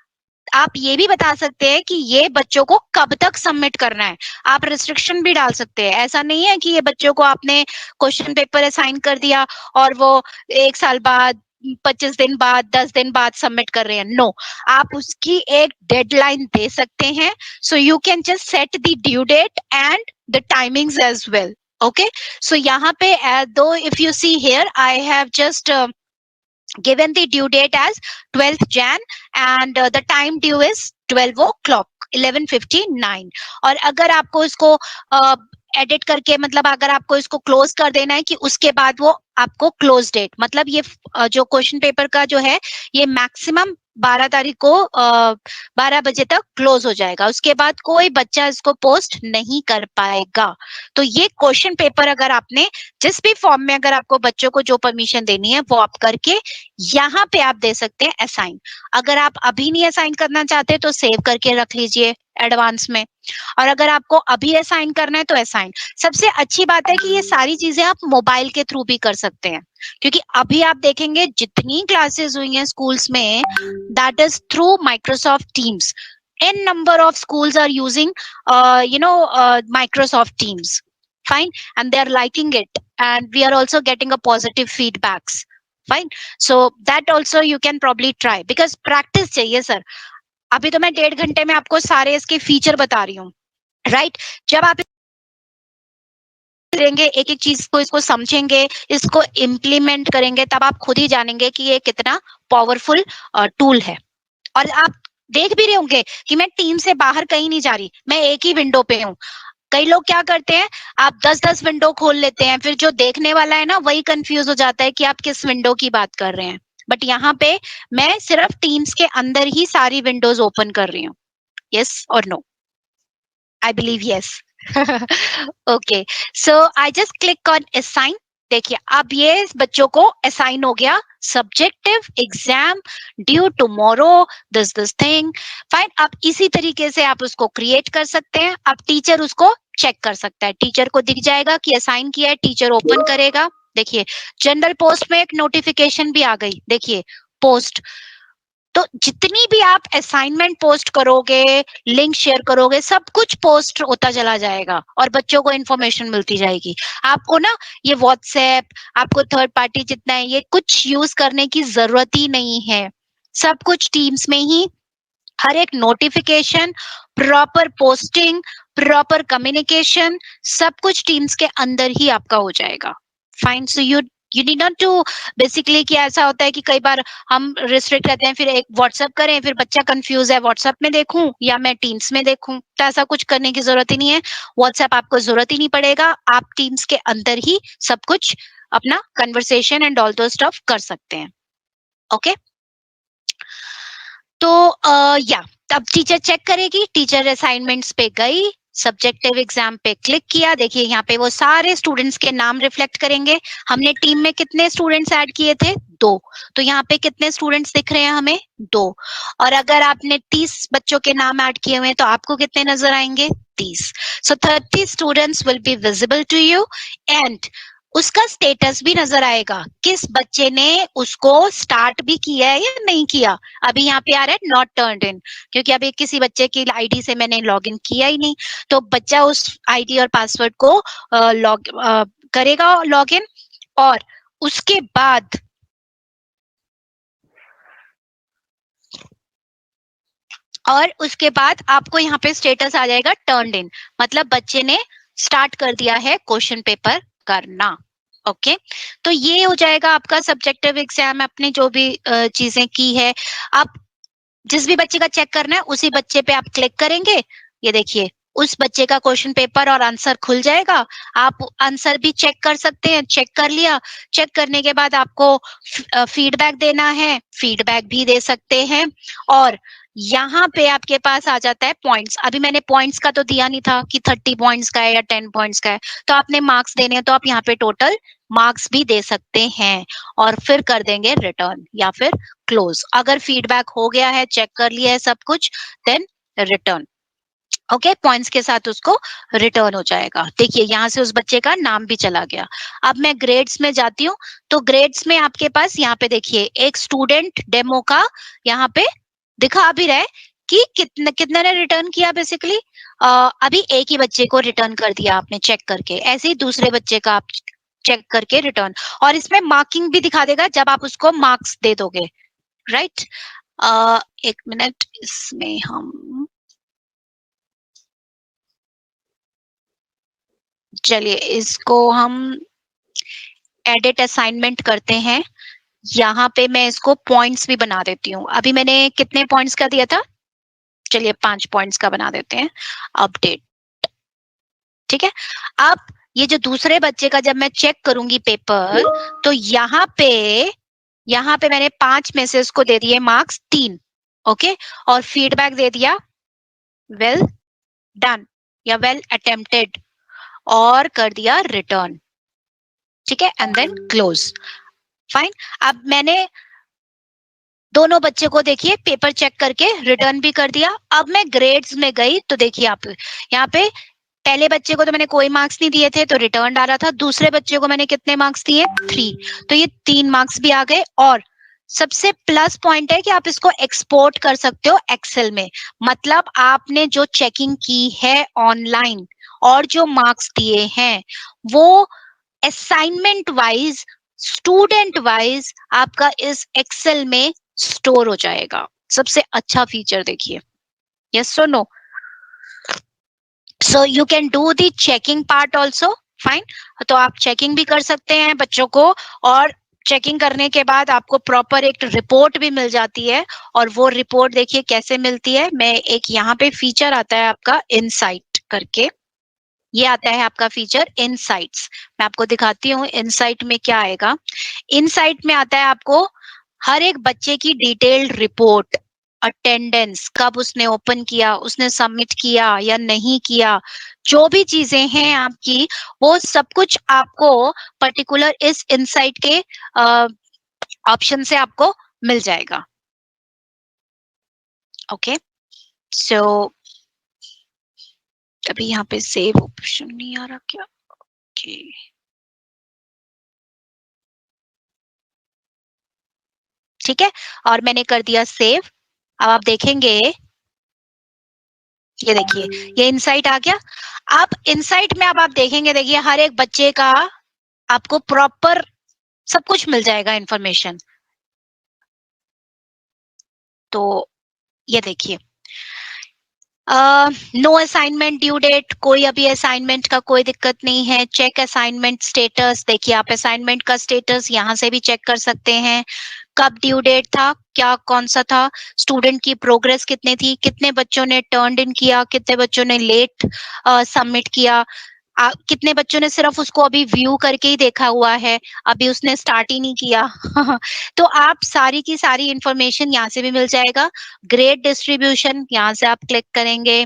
ये भी बता सकते हैं कि ये बच्चों को कब तक सबमिट करना है। आप रिस्ट्रिक्शन भी डाल सकते हैं। ऐसा नहीं है कि ये बच्चों को आपने क्वेश्चन पेपर असाइन कर दिया और वो 1 साल बाद, 25 दिन बाद, 10 दिन बाद सबमिट कर रहे हैं। नो, आप उसकी एक डेडलाइन दे सकते हैं। So you can just set the due date and the timings as well. Okay, so यहाँ पे दो if you see here I have just given the due date as 12th Jan and the time due is 12 o'clock 11:59। और अगर आपको इसको एडिट करके, मतलब अगर आपको इसको क्लोज कर देना है कि उसके बाद वो आपको क्लोज डेट, मतलब ये जो क्वेश्चन पेपर का जो है ये मैक्सिमम 12 तारीख को 12 बजे तक क्लोज हो जाएगा। उसके बाद कोई बच्चा इसको पोस्ट नहीं कर पाएगा। तो ये क्वेश्चन पेपर अगर आपने जिस भी फॉर्म में, अगर आपको बच्चों को जो परमिशन देनी है वो आप करके यहाँ पे आप दे सकते हैं असाइन। अगर आप अभी नहीं असाइन करना चाहते तो सेव करके रख लीजिए, एडवांस में, और अगर आपको अभी असाइन करना है तो असाइन। सबसे अच्छी बात है कि ये सारी चीजें आप मोबाइल के थ्रू भी कर सकते हैं, क्योंकि अभी आप देखेंगे जितनी क्लासेस हुई हैं स्कूल्स में, that is through Microsoft teams. n number of schools are using Microsoft Teams, fine, and they are liking it, and we are also getting a positive feedbacks, fine. So that also you can probably try, because practice चाहिए sir. अभी तो मैं 1.5 घंटे में आपको सारे इसके फीचर बता रही हूँ, राइट? जब आप करेंगे, एक एक चीज को इसको समझेंगे, इसको इम्प्लीमेंट करेंगे, तब आप खुद ही जानेंगे कि ये कितना पावरफुल टूल है. और आप देख भी रहे होंगे कि मैं टीम से बाहर कहीं नहीं जा रही, मैं एक ही विंडो पे हूँ. कई लोग क्या करते हैं, आप 10-10 विंडो खोल लेते हैं, फिर जो देखने वाला है ना वही कंफ्यूज हो जाता है कि आप किस विंडो की बात कर रहे हैं. बट यहाँ पे मैं सिर्फ टीम्स के अंदर ही सारी विंडोज ओपन कर रही हूँ. यस और no? I believe yes. Okay, so I just click on assign. देखिए अब ये बच्चों को असाइन हो गया, subjective exam due tomorrow, this thing, fine. अब इसी तरीके से आप उसको क्रिएट कर सकते हैं. अब टीचर उसको चेक कर सकता है, टीचर को दिख जाएगा कि असाइन किया है, टीचर ओपन करेगा. देखिए जनरल पोस्ट में एक नोटिफिकेशन भी आ गई, देखिए पोस्ट. तो जितनी भी आप असाइनमेंट पोस्ट करोगे, लिंक शेयर करोगे, सब कुछ पोस्ट होता चला जाएगा और बच्चों को इन्फॉर्मेशन मिलती जाएगी. आपको ना ये व्हाट्सएप, आपको थर्ड पार्टी जितना है, ये कुछ यूज करने की जरूरत ही नहीं है. सब कुछ टीम्स में ही, हर एक notification, proper posting, proper communication, सब कुछ टीम्स के अंदर ही आपका हो जाएगा. Fine. So you need not to, basically क्या ऐसा होता है कि कई बार हम रिस्ट्रिक्ट करते हैं, फिर एक व्हाट्सएप करें, फिर बच्चा कंफ्यूज है, व्हाट्सएप में देखूं या मैं टीम्स में देखूं. तो ऐसा कुछ करने की जरूरत ही नहीं है. व्हाट्सएप आपको जरूरत ही नहीं पड़ेगा, आप टीम्स के अंदर ही सब कुछ अपना कन्वर्सेशन एंड ऑल दो स्टफ कर सकते हैं. ओके, तो या तब टीचर चेक करेगी, टीचर असाइनमेंट्स पे गई, सब्जेक्टिव एग्जाम पे क्लिक किया. देखिए यहाँ पे वो सारे स्टूडेंट्स के नाम रिफ्लेक्ट करेंगे. हमने टीम में कितने स्टूडेंट्स ऐड किए थे? 2. तो यहाँ पे कितने स्टूडेंट्स दिख रहे हैं हमें? 2. और अगर आपने 30 बच्चों के नाम ऐड किए हुए हैं तो आपको कितने नजर आएंगे? 30. So 30 students will be visible to you, and उसका स्टेटस भी नजर आएगा, किस बच्चे ने उसको स्टार्ट भी किया है या नहीं किया. अभी यहाँ पे आ रहा है नॉट टर्न्ड इन, क्योंकि अभी किसी बच्चे की आईडी से मैंने लॉगिन किया ही नहीं. तो बच्चा उस आईडी और पासवर्ड को करेगा लॉगिन, और उसके बाद आपको यहाँ पे स्टेटस आ जाएगा टर्न्ड इन, मतलब बच्चे ने स्टार्ट कर दिया है क्वेश्चन पेपर करना. ओके, तो ये हो जाएगा आपका सब्जेक्टिव एग्जाम. आपने जो भी चीजें की है, आप जिस भी बच्चे का चेक करना है उसी बच्चे पे आप क्लिक करेंगे. ये देखिए उस बच्चे का क्वेश्चन पेपर और आंसर खुल जाएगा. आप आंसर भी चेक कर सकते हैं. चेक कर लिया, चेक करने के बाद आपको फीडबैक देना है, फीडबैक भी दे सकते हैं. और यहाँ पे आपके पास आ जाता है पॉइंट्स. अभी मैंने पॉइंट्स का तो दिया नहीं था कि 30 पॉइंट्स का है या 10 पॉइंट्स का है, तो आपने मार्क्स देने हैं तो आप यहाँ पे टोटल मार्क्स भी दे सकते हैं, और फिर कर देंगे रिटर्न या फिर क्लोज. अगर फीडबैक हो गया है, चेक कर लिया है सब कुछ, देन रिटर्न. ओके, पॉइंट्स के साथ उसको रिटर्न हो जाएगा. देखिए यहाँ से उस बच्चे का नाम भी चला गया. अब मैं ग्रेड्स में जाती हूँ, तो ग्रेड्स में आपके पास यहाँ पे देखिए एक स्टूडेंट डेमो का यहाँ पे दिखा भी रहा है कि कितने ने रिटर्न किया. बेसिकली अभी एक ही बच्चे को रिटर्न कर दिया आपने चेक करके, ऐसे ही दूसरे बच्चे का आप चेक करके रिटर्न, और इसमें मार्किंग भी दिखा देगा जब आप उसको मार्क्स दे दोगे, राइट? एक मिनट, इसमें हम चलिए इसको हम एडिट असाइनमेंट करते हैं. यहाँ पे मैं इसको पॉइंट्स भी बना देती हूँ. अभी मैंने कितने पॉइंट्स का दिया था? चलिए 5 पॉइंट्स का बना देते हैं. अपडेट, ठीक है. अब ये जो दूसरे बच्चे का जब मैं चेक करूंगी पेपर, तो यहाँ पे मैंने 5 में से इसको दे दिए मार्क्स 3. ओके, और फीडबैक दे दिया वेल डन या वेल अटेम्प्टेड, और कर दिया रिटर्न. ठीक है, एंड देन क्लोज. फाइन. अब मैंने दोनों बच्चे को देखिए पेपर चेक करके रिटर्न भी कर दिया। अब मैं ग्रेड्स में गई तो देखिए आप यहाँ पे पहले बच्चे को तो मैंने कोई मार्क्स नहीं दिए थे तो रिटर्न आ रहा था, दूसरे बच्चे को मैंने कितने मार्क्स दिए 3, तो ये 3 मार्क्स भी आ गए। और सबसे प्लस पॉइंट है कि आप इसको एक्सपोर्ट कर सकते हो एक्सेल में, मतलब आपने जो चेकिंग की है ऑनलाइन और जो मार्क्स दिए हैं वो असाइनमेंट वाइज, स्टूडेंट वाइज आपका इस एक्सेल में स्टोर हो जाएगा। सबसे अच्छा फीचर देखिए, यस और no? So you can do the checking part also, fine. तो आप चेकिंग भी कर सकते हैं बच्चों को, और चेकिंग करने के बाद आपको प्रॉपर एक रिपोर्ट भी मिल जाती है। और वो रिपोर्ट देखिए कैसे मिलती है, मैं एक यहाँ पे फीचर आता है आपका इनसाइट करके, ये आता है आपका फीचर इनसाइट्स। मैं आपको दिखाती हूँ इनसाइट में क्या आएगा। इनसाइट में आता है आपको हर एक बच्चे की डिटेल्ड रिपोर्ट, अटेंडेंस, कब उसने ओपन किया, उसने सबमिट किया या नहीं किया, जो भी चीजें हैं आपकी, वो सब कुछ आपको पर्टिकुलर इस इनसाइट के ऑप्शन से आपको मिल जाएगा। ओके, सो अभी यहाँ पे सेव ऑप्शन नहीं आ रहा क्या? ओके, ठीक है, और मैंने कर दिया सेव। अब आप देखेंगे, ये देखिए ये इनसाइट आ गया। आप इनसाइट में अब आप देखेंगे, देखिए हर एक बच्चे का आपको प्रॉपर सब कुछ मिल जाएगा इंफॉर्मेशन। तो ये देखिए नो असाइनमेंट ड्यू डेट, कोई अभी असाइनमेंट का कोई दिक्कत नहीं है। चेक असाइनमेंट स्टेटस, देखिए आप असाइनमेंट का स्टेटस यहाँ से भी चेक कर सकते हैं, कब ड्यू डेट था, क्या कौन सा था, स्टूडेंट की प्रोग्रेस कितनी थी, कितने बच्चों ने टर्न इन किया, कितने बच्चों ने लेट सबमिट किया, कितने बच्चों ने सिर्फ उसको अभी व्यू करके ही देखा हुआ है, अभी उसने स्टार्ट ही नहीं किया। तो आप सारी की सारी इंफॉर्मेशन यहाँ से भी मिल जाएगा। ग्रेड डिस्ट्रीब्यूशन यहाँ से आप क्लिक करेंगे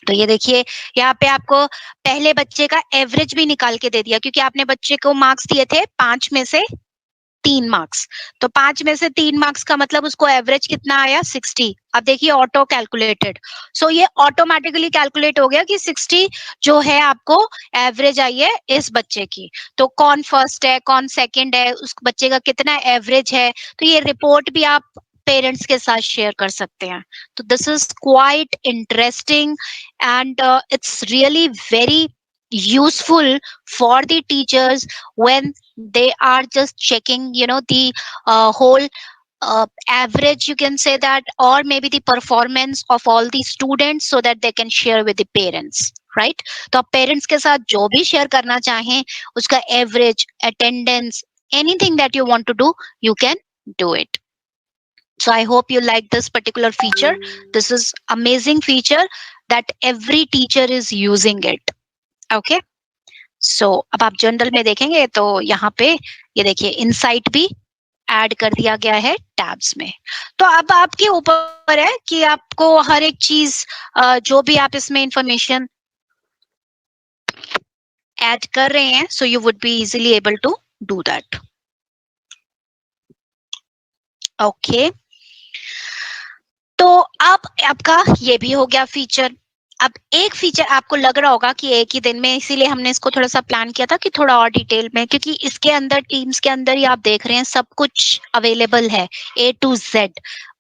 तो ये देखिए यहाँ पे आपको पहले बच्चे का एवरेज भी निकाल के दे दिया, क्योंकि आपने बच्चे को मार्क्स दिए थे 5 में से 3 मार्क्स, तो 5 में से 3 मार्क्स का मतलब उसको एवरेज कितना आया 60। अब देखिए ऑटो कैलकुलेटेड, सो ये ऑटोमेटिकली कैलकुलेट हो गया कि 60 जो है आपको एवरेज आई है इस बच्चे की। तो कौन फर्स्ट है कौन सेकंड है, उस बच्चे का कितना एवरेज है, तो ये रिपोर्ट भी आप पेरेंट्स के साथ शेयर कर सकते हैं। तो this is quite interesting and it's really very useful for the teachers when they are just checking, you know, the whole average, you can say that, or maybe the performance of all the students so that they can share with the parents, right? तो आप पेरेंट्स के साथ जो भी शेयर करना चाहें, उसका average, attendance, anything that you want to do, you can do it. So I hope you like this particular feature. This is amazing feature that every teacher is using it. Okay, सो अब आप जनरल में देखेंगे तो यहाँ पे ये देखिए इनसाइट भी ऐड कर दिया गया है टैब्स में। तो अब आपके ऊपर है कि आपको हर एक चीज जो भी आप इसमें इंफॉर्मेशन ऐड कर रहे हैं, so you would be easily able to do that. Okay, तो अब आपका ये भी हो गया फीचर। अब एक फीचर आपको लग रहा होगा कि एक ही दिन में, इसीलिए हमने इसको थोड़ा सा प्लान किया था कि थोड़ा और डिटेल में, क्योंकि इसके अंदर टीम्स के अंदर ही आप देख रहे हैं सब कुछ अवेलेबल है A to Z,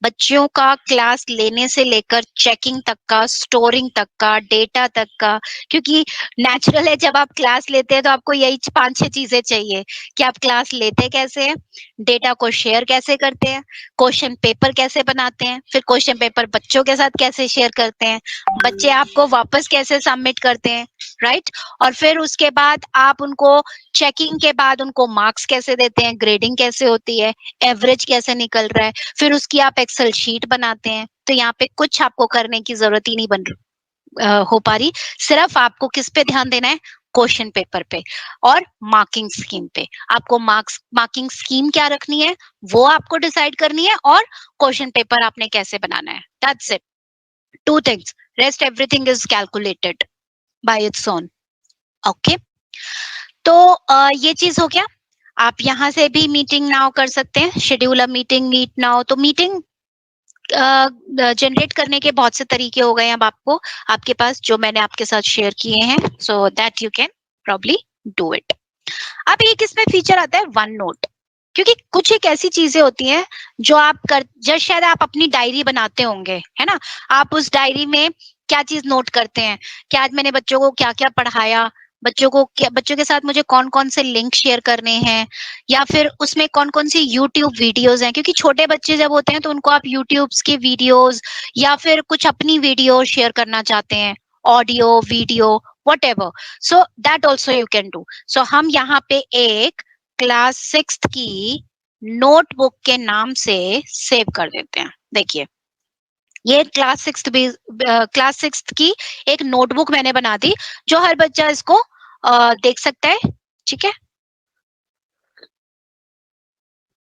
बच्चों का क्लास लेने से लेकर चेकिंग तक का, स्टोरिंग तक का, डेटा तक का। क्योंकि नेचुरल है जब आप क्लास लेते हैं तो आपको यही 5-6 चीजें चाहिए कि आप क्लास लेते कैसे हैं, डेटा को शेयर कैसे करते हैं, क्वेश्चन पेपर कैसे बनाते हैं, फिर क्वेश्चन पेपर बच्चों के साथ कैसे शेयर करते हैं, बच्चे आपको वापस कैसे सबमिट करते हैं, राइट? और फिर उसके बाद आप उनको चेकिंग के बाद उनको मार्क्स कैसे देते हैं, ग्रेडिंग कैसे होती है, एवरेज कैसे निकल रहा है, फिर उसकी आप एक्सेल शीट बनाते हैं। तो यहाँ पे कुछ आपको करने की जरूरत ही नहीं हो पा रही, सिर्फ आपको किस पे ध्यान देना है, क्वेश्चन पेपर पे और मार्किंग स्कीम पे। आपको मार्किंग स्कीम क्या रखनी है वो आपको डिसाइड करनी है, और क्वेश्चन पेपर आपने कैसे बनाना है, that's it. 2 things, rest everything is calculated by its own. Okay, तो ये चीज हो गया। आप यहाँ से भी मीटिंग नाउ कर सकते हैं, schedule a meeting, meet now. तो मीटिंग जनरेट करने के बहुत से तरीके हो गए हैं अब आपको आपके पास, जो मैंने आपके साथ शेयर किए हैं, सो that you can probably do it. अब एक इसमें फीचर आता है वन नोट, क्योंकि कुछ एक ऐसी चीजें होती हैं जो आप कर, जब शायद आप अपनी डायरी बनाते होंगे, है ना, आप उस डायरी में क्या चीज नोट करते हैं कि आज मैंने बच्चों को क्या क्या पढ़ाया, बच्चों को क्या, बच्चों के साथ मुझे कौन कौन से लिंक शेयर करने हैं, या फिर उसमें कौन कौन सी यूट्यूब वीडियोस हैं, क्योंकि छोटे बच्चे जब होते हैं तो उनको आप यूट्यूब्स के वीडियोस या फिर कुछ अपनी वीडियो शेयर करना चाहते हैं, audio video whatever, so that also you can do। so हम यहाँ पे एक क्लास 6th की नोटबुक के नाम से सेव कर देते हैं। देखिए ये क्लास 6th की एक नोटबुक मैंने बना दी, जो हर बच्चा इसको देख सकता है, ठीक है।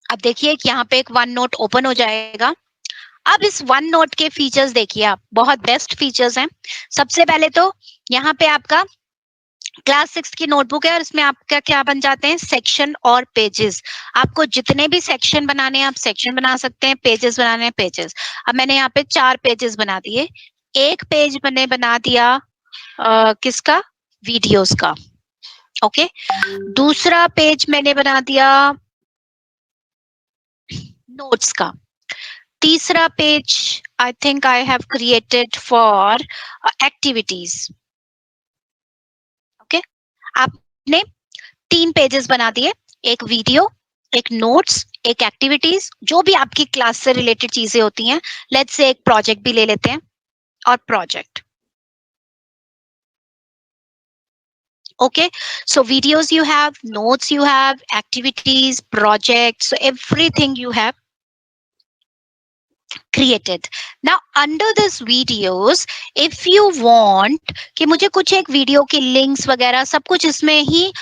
अब देखिए कि यहाँ पे एक वन नोट ओपन हो जाएगा। अब इस वन नोट के फीचर्स देखिए आप, बहुत बेस्ट फीचर्स हैं। सबसे पहले तो यहाँ पे आपका क्लास 6 की नोटबुक है और इसमें आपका क्या बन जाते हैं, सेक्शन और पेजेस। आपको जितने भी सेक्शन बनाने हैं आप सेक्शन बना सकते हैं, पेजेस बनाने हैं पेजेस। अब मैंने यहाँ पे 4 पेजेस बना दिए। एक पेज मैंने बना दिया किसका, वीडियोस का, ओके। दूसरा पेज मैंने बना दिया नोट्स का। तीसरा page I think I have created for activities, okay. आपने 3 पेजेस बना दिए, एक वीडियो, एक नोट्स, एक एक्टिविटीज, जो भी आपकी क्लास से रिलेटेड चीजें होती हैं। लेट्स से एक प्रोजेक्ट भी ले लेते हैं, और project, okay, so videos you have, notes you have, activities, projects, so everything you have created। now under this videos, if you want कि मुझे कुछ एक वीडियो के लिंक्स वगैरह सब कुछ इसमें ही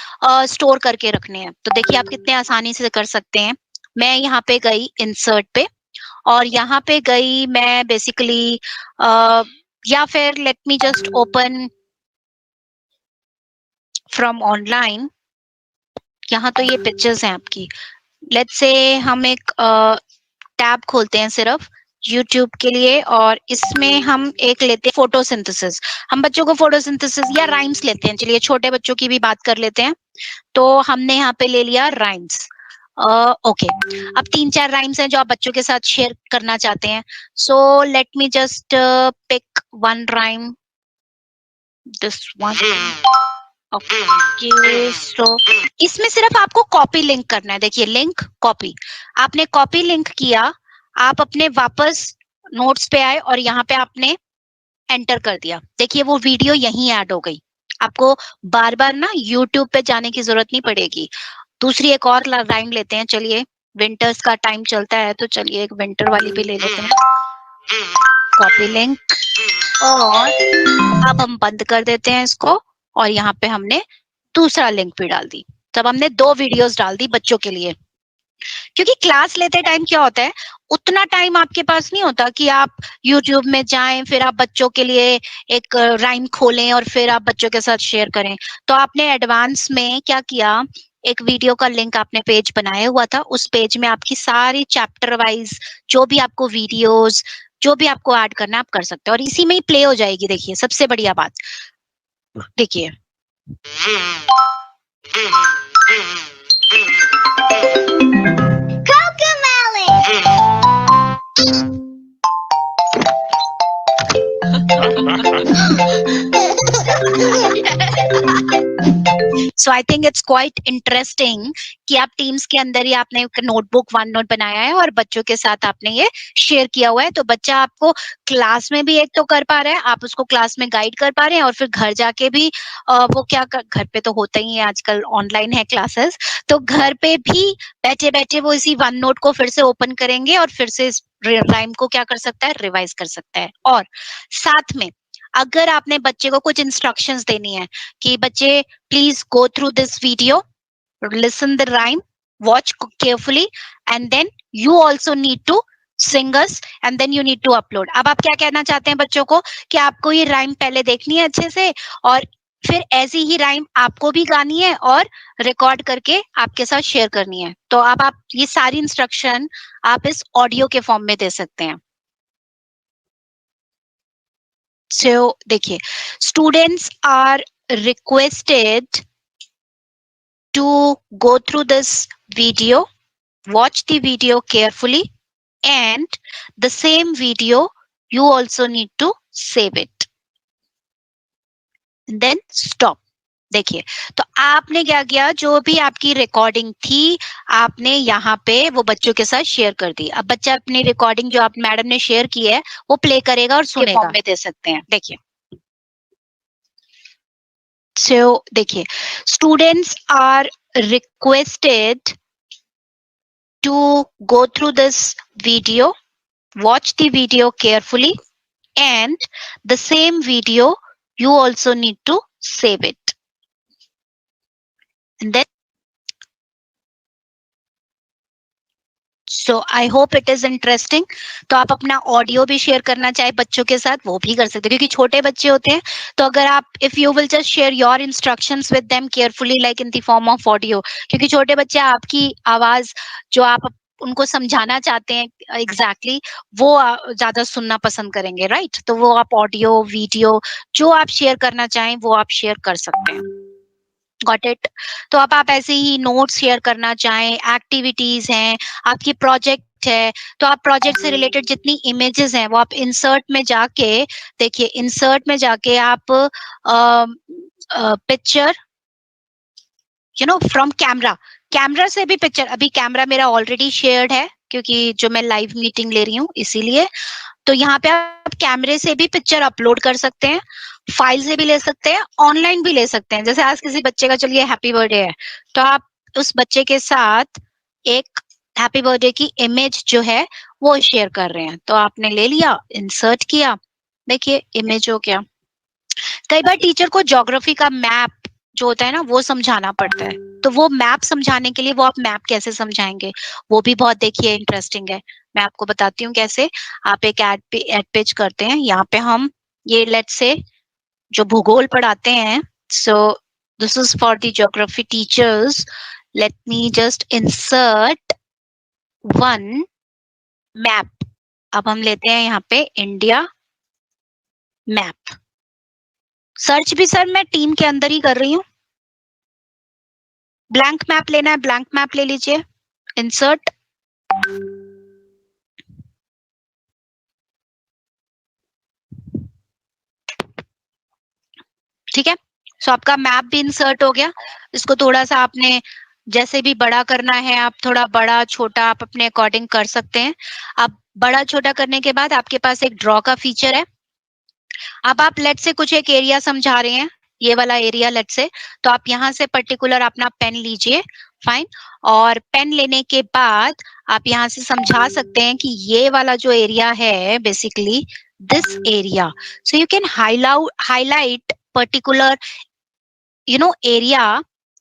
स्टोर करके रखने हैं, तो देखिए आप कितने आसानी से कर सकते हैं। मैं यहाँ पे गई इंसर्ट पे, और यहाँ पे गई मैं बेसिकली या फिर late me just open from online. यहाँ तो ये पिक्चर्स हैं आपकी। लेट्स से हम एक टैब खोलते हैं सिर्फ YouTube के लिए, और इसमें हम एक लेते हैं फोटोसिंथेसिस। हम बच्चों को फोटोसिंथेसिस या राइम्स लेते हैं, चलिए छोटे बच्चों की भी बात कर लेते हैं। तो हमने यहाँ पे ले लिया राइम्स, ओके। अब 3-4 राइम्स हैं जो आप बच्चों के साथ शेयर करना चाहते हैं। So let me just pick one rhyme, this one, okay. So इसमें सिर्फ आपको कॉपी लिंक करना है। देखिए लिंक कॉपी, आपने कॉपी लिंक किया, आप अपने वापस नोट्स पे आए और यहाँ पे आपने एंटर कर दिया। देखिए वो वीडियो यहीं ऐड हो गई, आपको बार बार ना यूट्यूब पे जाने की जरूरत नहीं पड़ेगी। दूसरी एक और राइम लेते हैं, चलिए विंटर्स का टाइम चलता है तो चलिए एक विंटर वाली भी ले लेते हैं, कॉपी लिंक, और अब हम बंद कर देते हैं इसको, और यहाँ पे हमने दूसरा लिंक भी डाल दी। तब हमने 2 वीडियोस डाल दी बच्चों के लिए। क्योंकि क्लास लेते टाइम क्या होता है, उतना टाइम आपके पास नहीं होता कि आप YouTube में जाएं, फिर आप बच्चों के लिए एक राइम खोलें और फिर आप बच्चों के साथ शेयर करें। तो आपने एडवांस में क्या किया, एक वीडियो का लिंक आपने पेज बनाया हुआ था, उस पेज में आपकी सारी चैप्टर वाइज जो भी आपको वीडियोस, जो भी आपको ऐड करना है आप कर सकते हो, और इसी में ही प्ले हो जाएगी। देखिए सबसे बढ़िया बात, देखिए so I think it's quite interesting कि आप टीम्स के अंदर ही आपने एक नोटबुक वन नोट बनाया है और बच्चों के साथ आपने ये शेयर किया हुआ है। तो बच्चा आपको क्लास में भी एक तो कर पा रहा है, आप उसको क्लास में गाइड कर पा रहे हैं, और फिर घर जाके भी वो क्या घर पे तो होता ही है, आजकल ऑनलाइन है क्लासेस, तो घर पे भी बैठे बैठे वो इसी वन नोट को फिर से ओपन करेंगे और फिर से इस राइम को क्या कर सकता है, रिवाइज कर सकता है। और साथ में अगर आपने बच्चे को कुछ इंस्ट्रक्शंस देनी है कि बच्चे please go through this video, listen the rhyme, watch carefully, and then you also need to sing us, and then you need to upload। अब आप क्या कहना चाहते हैं बच्चों को कि आपको ये राइम पहले देखनी है अच्छे से, और फिर ऐसी ही राइम आपको भी गानी है और रिकॉर्ड करके आपके साथ शेयर करनी है। तो अब आप ये सारी इंस्ट्रक्शन आप इस ऑडियो के फॉर्म में दे सकते हैं। सो देखिए, students are requested to go through this video, watch the video carefully, and the same video you also need to save it, then stop. देखिए, तो आपने क्या किया, जो भी आपकी रिकॉर्डिंग थी आपने यहाँ पे वो बच्चों के साथ शेयर कर दी। अब बच्चा अपनी रिकॉर्डिंग जो आप मैडम ने शेयर की है वो प्ले करेगा और सुनेगा। फॉर्म में दे सकते हैं। देखिए, सो देखिए, students are requested to go through this video, watch the video carefully, and the same video you also need to save it, and then so I hope it is interesting. तो आप अपना ऑडियो भी शेयर करना चाहे बच्चों के साथ वो भी कर सकते हैं, क्योंकि छोटे बच्चे होते हैं। तो अगर आप if you will just share your instructions with them carefully like in the form of audio, क्योंकि छोटे बच्चे आपकी आवाज जो आप उनको समझाना चाहते हैं एग्जैक्टली वो ज्यादा सुनना पसंद करेंगे, राइट? तो वो आप ऑडियो वीडियो जो आप शेयर करना चाहें वो आप शेयर कर सकते हैं। Got it? तो अब आप ऐसे ही नोट्स शेयर करना चाहें, एक्टिविटीज हैं, आपकी प्रोजेक्ट है, तो आप प्रोजेक्ट से रिलेटेड जितनी इमेजेस हैं वो आप इंसर्ट में जाके, देखिए इंसर्ट में जाके आप पिक्चर फ्रॉम कैमरा से भी पिक्चर, अभी कैमरा मेरा ऑलरेडी शेयर्ड है क्योंकि जो मैं लाइव मीटिंग ले रही हूँ इसीलिए। तो यहाँ पे आप कैमरे से भी पिक्चर अपलोड कर सकते हैं, फाइल से भी ले सकते हैं, ऑनलाइन भी ले सकते हैं। जैसे आज किसी बच्चे का चलिए हैप्पी बर्थडे है, तो आप उस बच्चे के साथ एक हैप्पी बर्थडे की इमेज जो है वो शेयर कर रहे हैं। तो आपने ले लिया, इंसर्ट किया, देखिए इमेज हो गया। कई बार टीचर को ज्योग्राफी का मैप जो होता है ना वो समझाना पड़ता है, तो वो मैप समझाने के लिए वो आप मैप कैसे समझाएंगे, वो भी बहुत देखिए इंटरेस्टिंग है। मैं आपको बताती हूँ कैसे। आप एक एड पेज करते हैं, यहाँ पे हम ये लेट्स से जो भूगोल पढ़ाते हैं, सो this is for the geography teachers. Late me just insert one map. अब हम लेते हैं यहाँ पे इंडिया मैप। सर्च भी सर मैं टीम के अंदर ही कर रही हूँ। ब्लैंक मैप लेना है, ब्लैंक मैप ले लीजिए, इंसर्ट। ठीक है, सो आपका मैप भी इंसर्ट हो गया। इसको थोड़ा सा आपने जैसे भी बड़ा करना है, आप थोड़ा बड़ा छोटा आप अपने अकॉर्डिंग कर सकते हैं। अब बड़ा छोटा करने के बाद आपके पास एक ड्रॉ का फीचर है। अब आप लेट से कुछ एक एरिया समझा रहे हैं, ये वाला एरिया लेट से, तो आप यहाँ से पर्टिकुलर अपना पेन लीजिए, फाइन। और पेन लेने के बाद आप यहाँ से समझा सकते हैं कि ये वाला जो एरिया है basically this area, so you can highlight particular area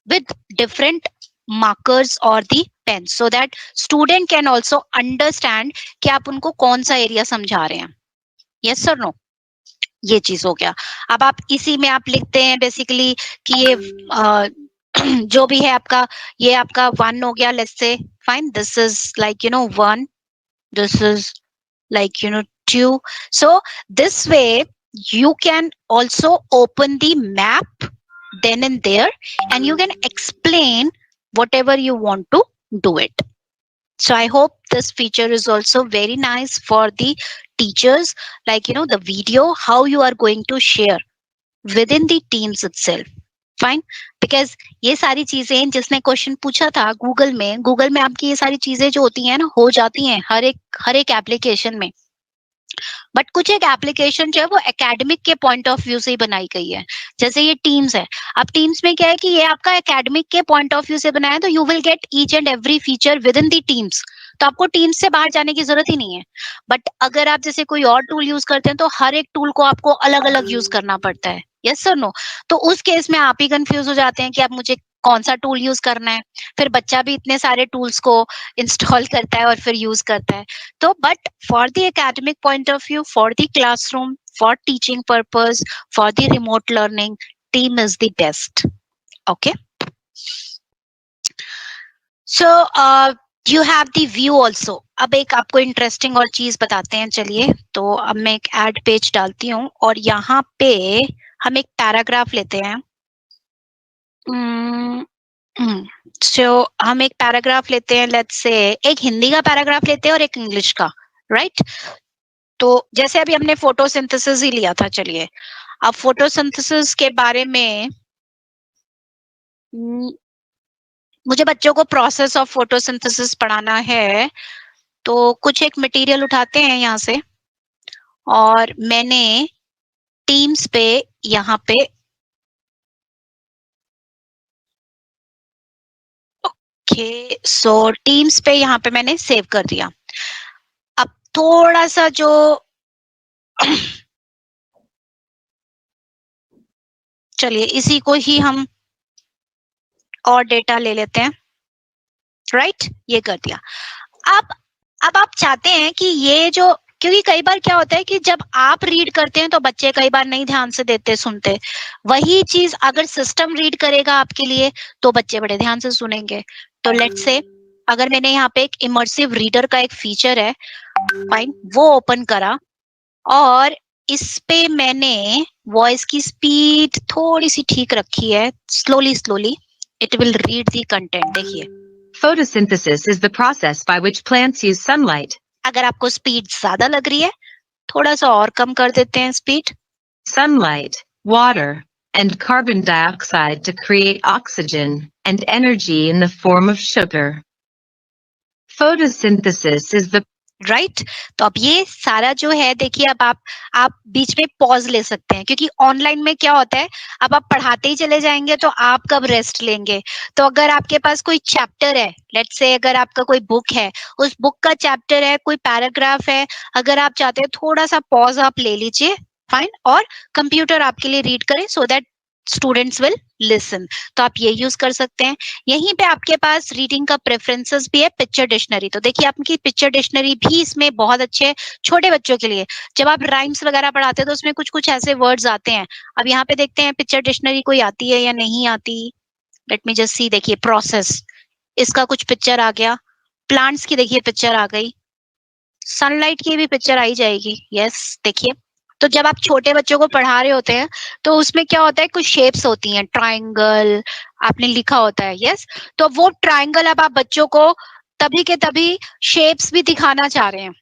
with different markers or the pen so that student can also understand कि आप उनको कौन सा एरिया समझा रहे हैं। yes or no? ये चीज हो गया। अब आप इसी में आप लिखते हैं बेसिकली कि ये जो भी है आपका, ये आपका 1 हो गया, let's say fine, this is like 1, this is like 2. So this way you can also open the map then and there and you can explain whatever you want to do it. So I hope this feature is also very nice for the teachers, like the video how you are going to share within the teams itself. Fine, because ये सारी चीजें जिसने क्वेश्चन पूछा था गूगल में आपकी ये सारी चीजें जो होती हैं ना हो जाती हैं हर एक एप्लीकेशन में। बट कुछ एक एप्लीकेशन जो है वो एकेडमिक के पॉइंट ऑफ व्यू से ही बनाई गई है। जैसे ये टीम्स है, अब टीम्स में क्या है कि ये आपका एकेडमिक के पॉइंट ऑफ व्यू से बनाया है, तो you will gate each and every feature with in the teams, तो आपको टीम्स से बाहर जाने की जरूरत ही नहीं है। बट अगर आप जैसे कोई और टूल यूज करते हैं तो हर एक टूल को आपको अलग अलग यूज करना पड़ता है। यस और नो? तो उस केस में आप ही कंफ्यूज हो जाते हैं कि अब मुझे कौन सा टूल यूज करना है। फिर बच्चा भी इतने सारे टूल्स को इंस्टॉल करता है और फिर यूज करता है। तो but for the academic point of view, for the classroom, for teaching purpose, for the remote learning, team is the best. Okay. So you have the view also. अब एक आपको इंटरेस्टिंग और चीज बताते हैं, चलिए. तो अब मैं एक एड पेज डालती हूँ और यहाँ पे हम एक पैराग्राफ लेते हैं. So हम एक पैराग्राफ लेते हैं, लेट्स से एक हिंदी का पैराग्राफ लेते हैं और एक इंग्लिश का, राइट? तो जैसे अभी हमने फोटोसिंथेसिस ही लिया था, चलिए. अब फोटोसिंथेसिस के बारे में मुझे बच्चों को प्रोसेस ऑफ फोटोसिंथेसिस पढ़ाना है, तो कुछ एक मटेरियल उठाते हैं यहाँ से और मैंने टीम्स पे यहाँ पे सो टीम्स पे यहाँ पे मैंने सेव कर दिया. अब थोड़ा सा जो चलिए इसी को ही हम और डेटा ले लेते हैं, राइट? ये कर दिया. अब आप चाहते हैं कि ये जो, क्योंकि कई बार क्या होता है कि जब आप रीड करते हैं तो बच्चे कई बार नहीं ध्यान से देते सुनते. वही चीज अगर सिस्टम रीड करेगा आपके लिए तो बच्चे बड़े ध्यान से सुनेंगे. तो लेट्स से अगर मैंने यहाँ पे एक इमर्सिव रीडर का एक फीचर है, फाइन, वो ओपन करा और इस पे मैंने वॉइस की स्पीड थोड़ी सी ठीक रखी है. Slowly it will read the content. देखिए, Photosynthesis is the process by which plants use sunlight. अगर आपको स्पीड ज्यादा लग रही है थोड़ा सा और कम कर देते हैं speed. Sunlight, water, and carbon dioxide to create oxygen and energy in the form of sugar. Photosynthesis is the right. तो अब ये सारा जो है, देखिए, अब आप बीच में पॉज ले सकते हैं, क्योंकि ऑनलाइन में क्या होता है, अब आप पढ़ाते ही चले जाएंगे तो आप कब रेस्ट लेंगे. तो अगर आपके पास कोई चैप्टर है, लेट्स से अगर आपका कोई बुक है, उस बुक का चैप्टर है, कोई पैराग्राफ है, अगर आप चाहते हैं थोड़ा सा पॉज आप ले लीजिए, फाइन, और कंप्यूटर आपके लिए रीड करे so that students will listen. तो आप ये यूज कर सकते हैं. यहीं पे आपके पास रीडिंग का प्रेफरेंसेस भी है, पिक्चर डिक्शनरी. तो देखिए, आपकी पिक्चर डिक्शनरी भी इसमें बहुत अच्छे है छोटे बच्चों के लिए. जब आप राइम्स वगैरह पढ़ाते हैं तो उसमें कुछ कुछ ऐसे वर्ड्स आते हैं. अब यहाँ पे देखते हैं पिक्चर डिक्शनरी कोई आती है या नहीं आती. Late me just see. देखिए, प्रोसेस, इसका कुछ पिक्चर आ गया. प्लांट्स की देखिए पिक्चर आ गई. सनलाइट की भी पिक्चर आई जाएगी. यस, देखिए. तो जब आप छोटे बच्चों को पढ़ा रहे होते हैं तो उसमें क्या होता है, कुछ शेप्स होती हैं, ट्रायंगल आपने लिखा होता है. यस. तो वो ट्रायंगल अब आप बच्चों को तभी के तभी शेप्स भी दिखाना चाह रहे हैं,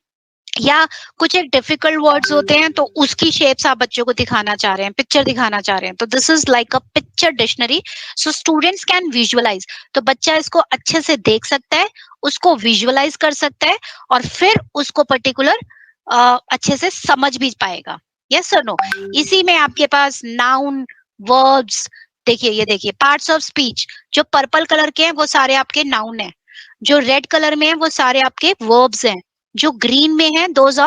या कुछ एक डिफिकल्ट वर्ड्स होते हैं तो उसकी शेप्स आप बच्चों को दिखाना चाह रहे हैं, पिक्चर दिखाना चाह रहे हैं. तो this is like a picture dictionary, so students can visualize. तो बच्चा इसको अच्छे से देख सकता है, उसको विजुअलाइज कर सकता है और फिर उसको पर्टिकुलर अच्छे से समझ भी पाएगा. यस और नो. इसी में आपके पास नाउन, वर्ब्स, देखिए, ये देखिए, पार्ट्स ऑफ स्पीच. जो पर्पल कलर के हैं वो सारे आपके नाउन हैं, जो रेड कलर में है वो सारे आपके वर्ब्स हैं, जो ग्रीन में है दोज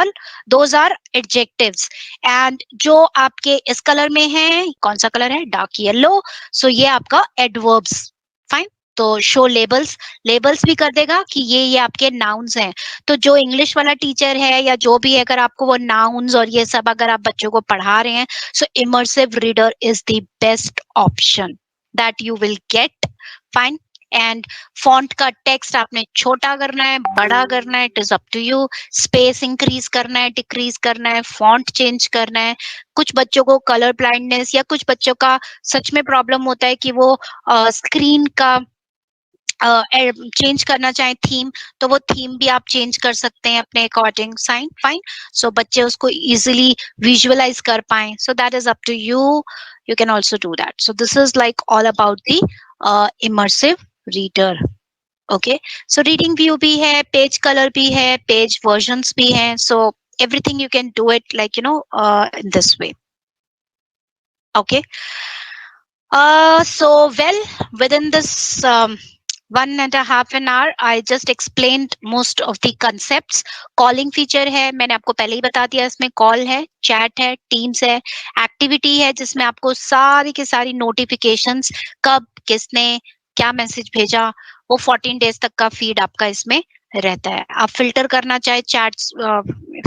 आर एडजेक्टिव्स, एंड जो आपके इस कलर में है, कौन सा कलर है, डार्क येलो, सो ये आपका एडवर्ब्स. फाइन. तो शो लेबल्स भी कर देगा कि ये आपके नाउन्स हैं. तो जो इंग्लिश वाला टीचर है या जो भी है, अगर आपको वो नाउन्स और ये सब अगर आप बच्चों को पढ़ा रहे हैं, so immersive reader is the best option that you will get. Fine. And font का टेक्स्ट आपने छोटा करना है, बड़ा करना है, it is up to you. Space increase करना है, डिक्रीज करना है, फॉन्ट चेंज करना है. कुछ बच्चों को कलर ब्लाइंडनेस या कुछ बच्चों का सच में प्रॉब्लम होता है कि वो स्क्रीन का चेंज करना चाहे थीम, तो वो थीम भी आप चेंज कर सकते हैं अपने अकॉर्डिंग. Sign, fine. सो बच्चे उसको इजिली विजुअलाइज कर पाए, so that is up to you. You can also do that. So this is like all about the immersive reader. Okay. So reading view भी है, पेज कलर भी है, पेज वर्जन्स भी हैं. सो everything you can do it like in this way. Okay. So well, within this 1.5 hour I just explained most of the concepts. Calling feature है, मैंने आपको पहले ही बता दिया. इसमें कॉल है, चैट है, टीम्स है, एक्टिविटी है जिसमें आपको सारी की सारी नोटिफिकेशंस, कब किसने क्या मैसेज भेजा, वो 14 डेज तक का फीड आपका इसमें रहता है. आप फिल्टर करना चाहे चैट्स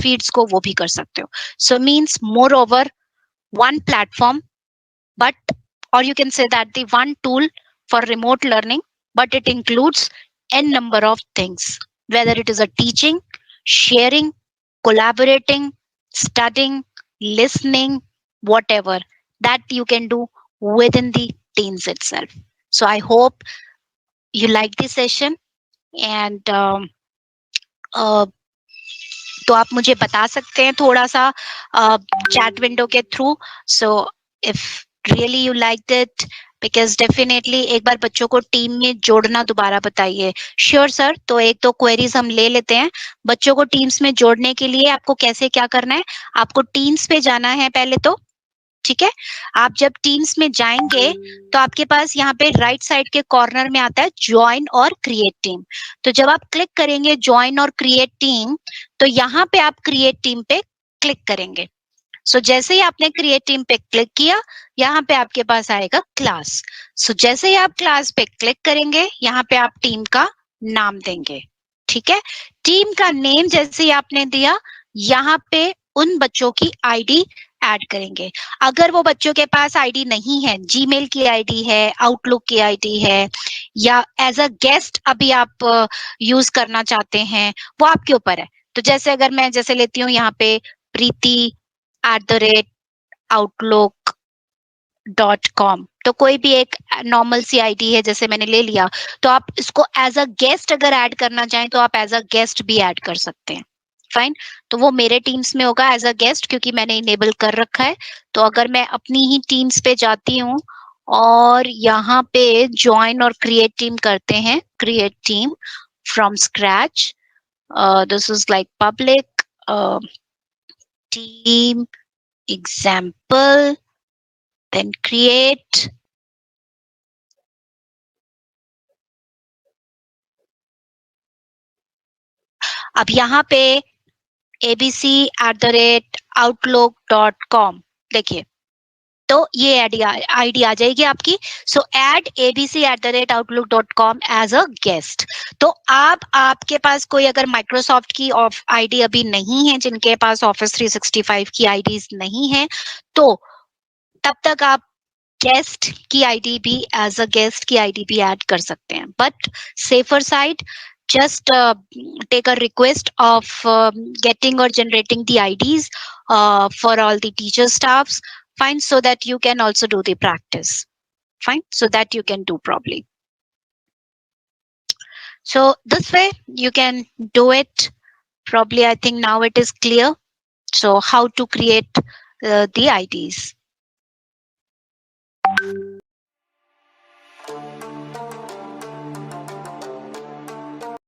फीड्स को, वो भी कर सकते हो. So means more over one platform but or you can say that the one tool for remote learning, but it includes n number of things, whether it is a teaching, sharing, collaborating, studying, listening, whatever that you can do within the Teams itself. So I hope you like this session, and uh, तो आप मुझे बता सकते हैं थोड़ा सा चैट विंडो के through. So if really you like it, because definitely एक बार बच्चों को टीम में जोड़ना दोबारा बताइए. Sure sir. तो एक तो क्वेरीज हम ले लेते हैं. बच्चों को टीम्स में जोड़ने के लिए आपको कैसे क्या करना है, आपको टीम्स पे जाना है पहले तो. ठीक है. आप जब टीम्स में जाएंगे तो आपके पास यहाँ पे राइट साइड के कॉर्नर में आता है ज्वाइन और क्रिएट टीम. तो जब आप क्लिक करेंगे ज्वाइन और क्रिएट टीम, तो यहाँ पे आप क्रिएट टीम पे क्लिक करेंगे. सो जैसे ही आपने क्रिएट टीम पे क्लिक किया, यहाँ पे आपके पास आएगा क्लास. सो जैसे ही आप क्लास पे क्लिक करेंगे, यहाँ पे आप टीम का नाम देंगे. ठीक है. टीम का नेम जैसे ही आपने दिया, यहाँ पे उन बच्चों की आईडी ऐड करेंगे. अगर वो बच्चों के पास आईडी नहीं है, जीमेल की आईडी है, आउटलुक की आईडी है, या एज अ गेस्ट अभी आप यूज करना चाहते हैं, वो आपके ऊपर है. तो जैसे अगर मैं जैसे लेती हूँ यहाँ पे priti@outlook.com, तो कोई भी एक नॉर्मल सी आईडी है, जैसे मैंने ले लिया, तो आप इसको एज अ गेस्ट अगर ऐड करना चाहें तो आप एज अ गेस्ट भी ऐड कर सकते हैं. फाइन. तो वो मेरे टीम्स में होगा एज अ गेस्ट, क्योंकि मैंने इनेबल कर रखा है. तो अगर मैं अपनी ही टीम्स पे जाती हूँ और यहाँ पे ज्वाइन और क्रिएट टीम करते हैं, create team from scratch, this is like public team example, then create. अब यहाँ पे abc@outlook.com देखिए, तो ये आईडी आ जाएगी आपकी. So add abc@outlook.com as a guest. तो आपके पास कोई अगर माइक्रोसॉफ्ट की आईडी अभी नहीं है, जिनके पास ऑफिस 365 की आईडीज नहीं है, तो तब तक आप गेस्ट की आईडी भी, एज अ गेस्ट की आईडी भी ऐड कर सकते हैं. But safer side, just take a request of getting or generating the IDs for all the teacher staffs. Fine. So that you can also do the practice. Fine. So that you can do properly. So this way you can do it. Probably I think now it is clear. So how to create the IDs.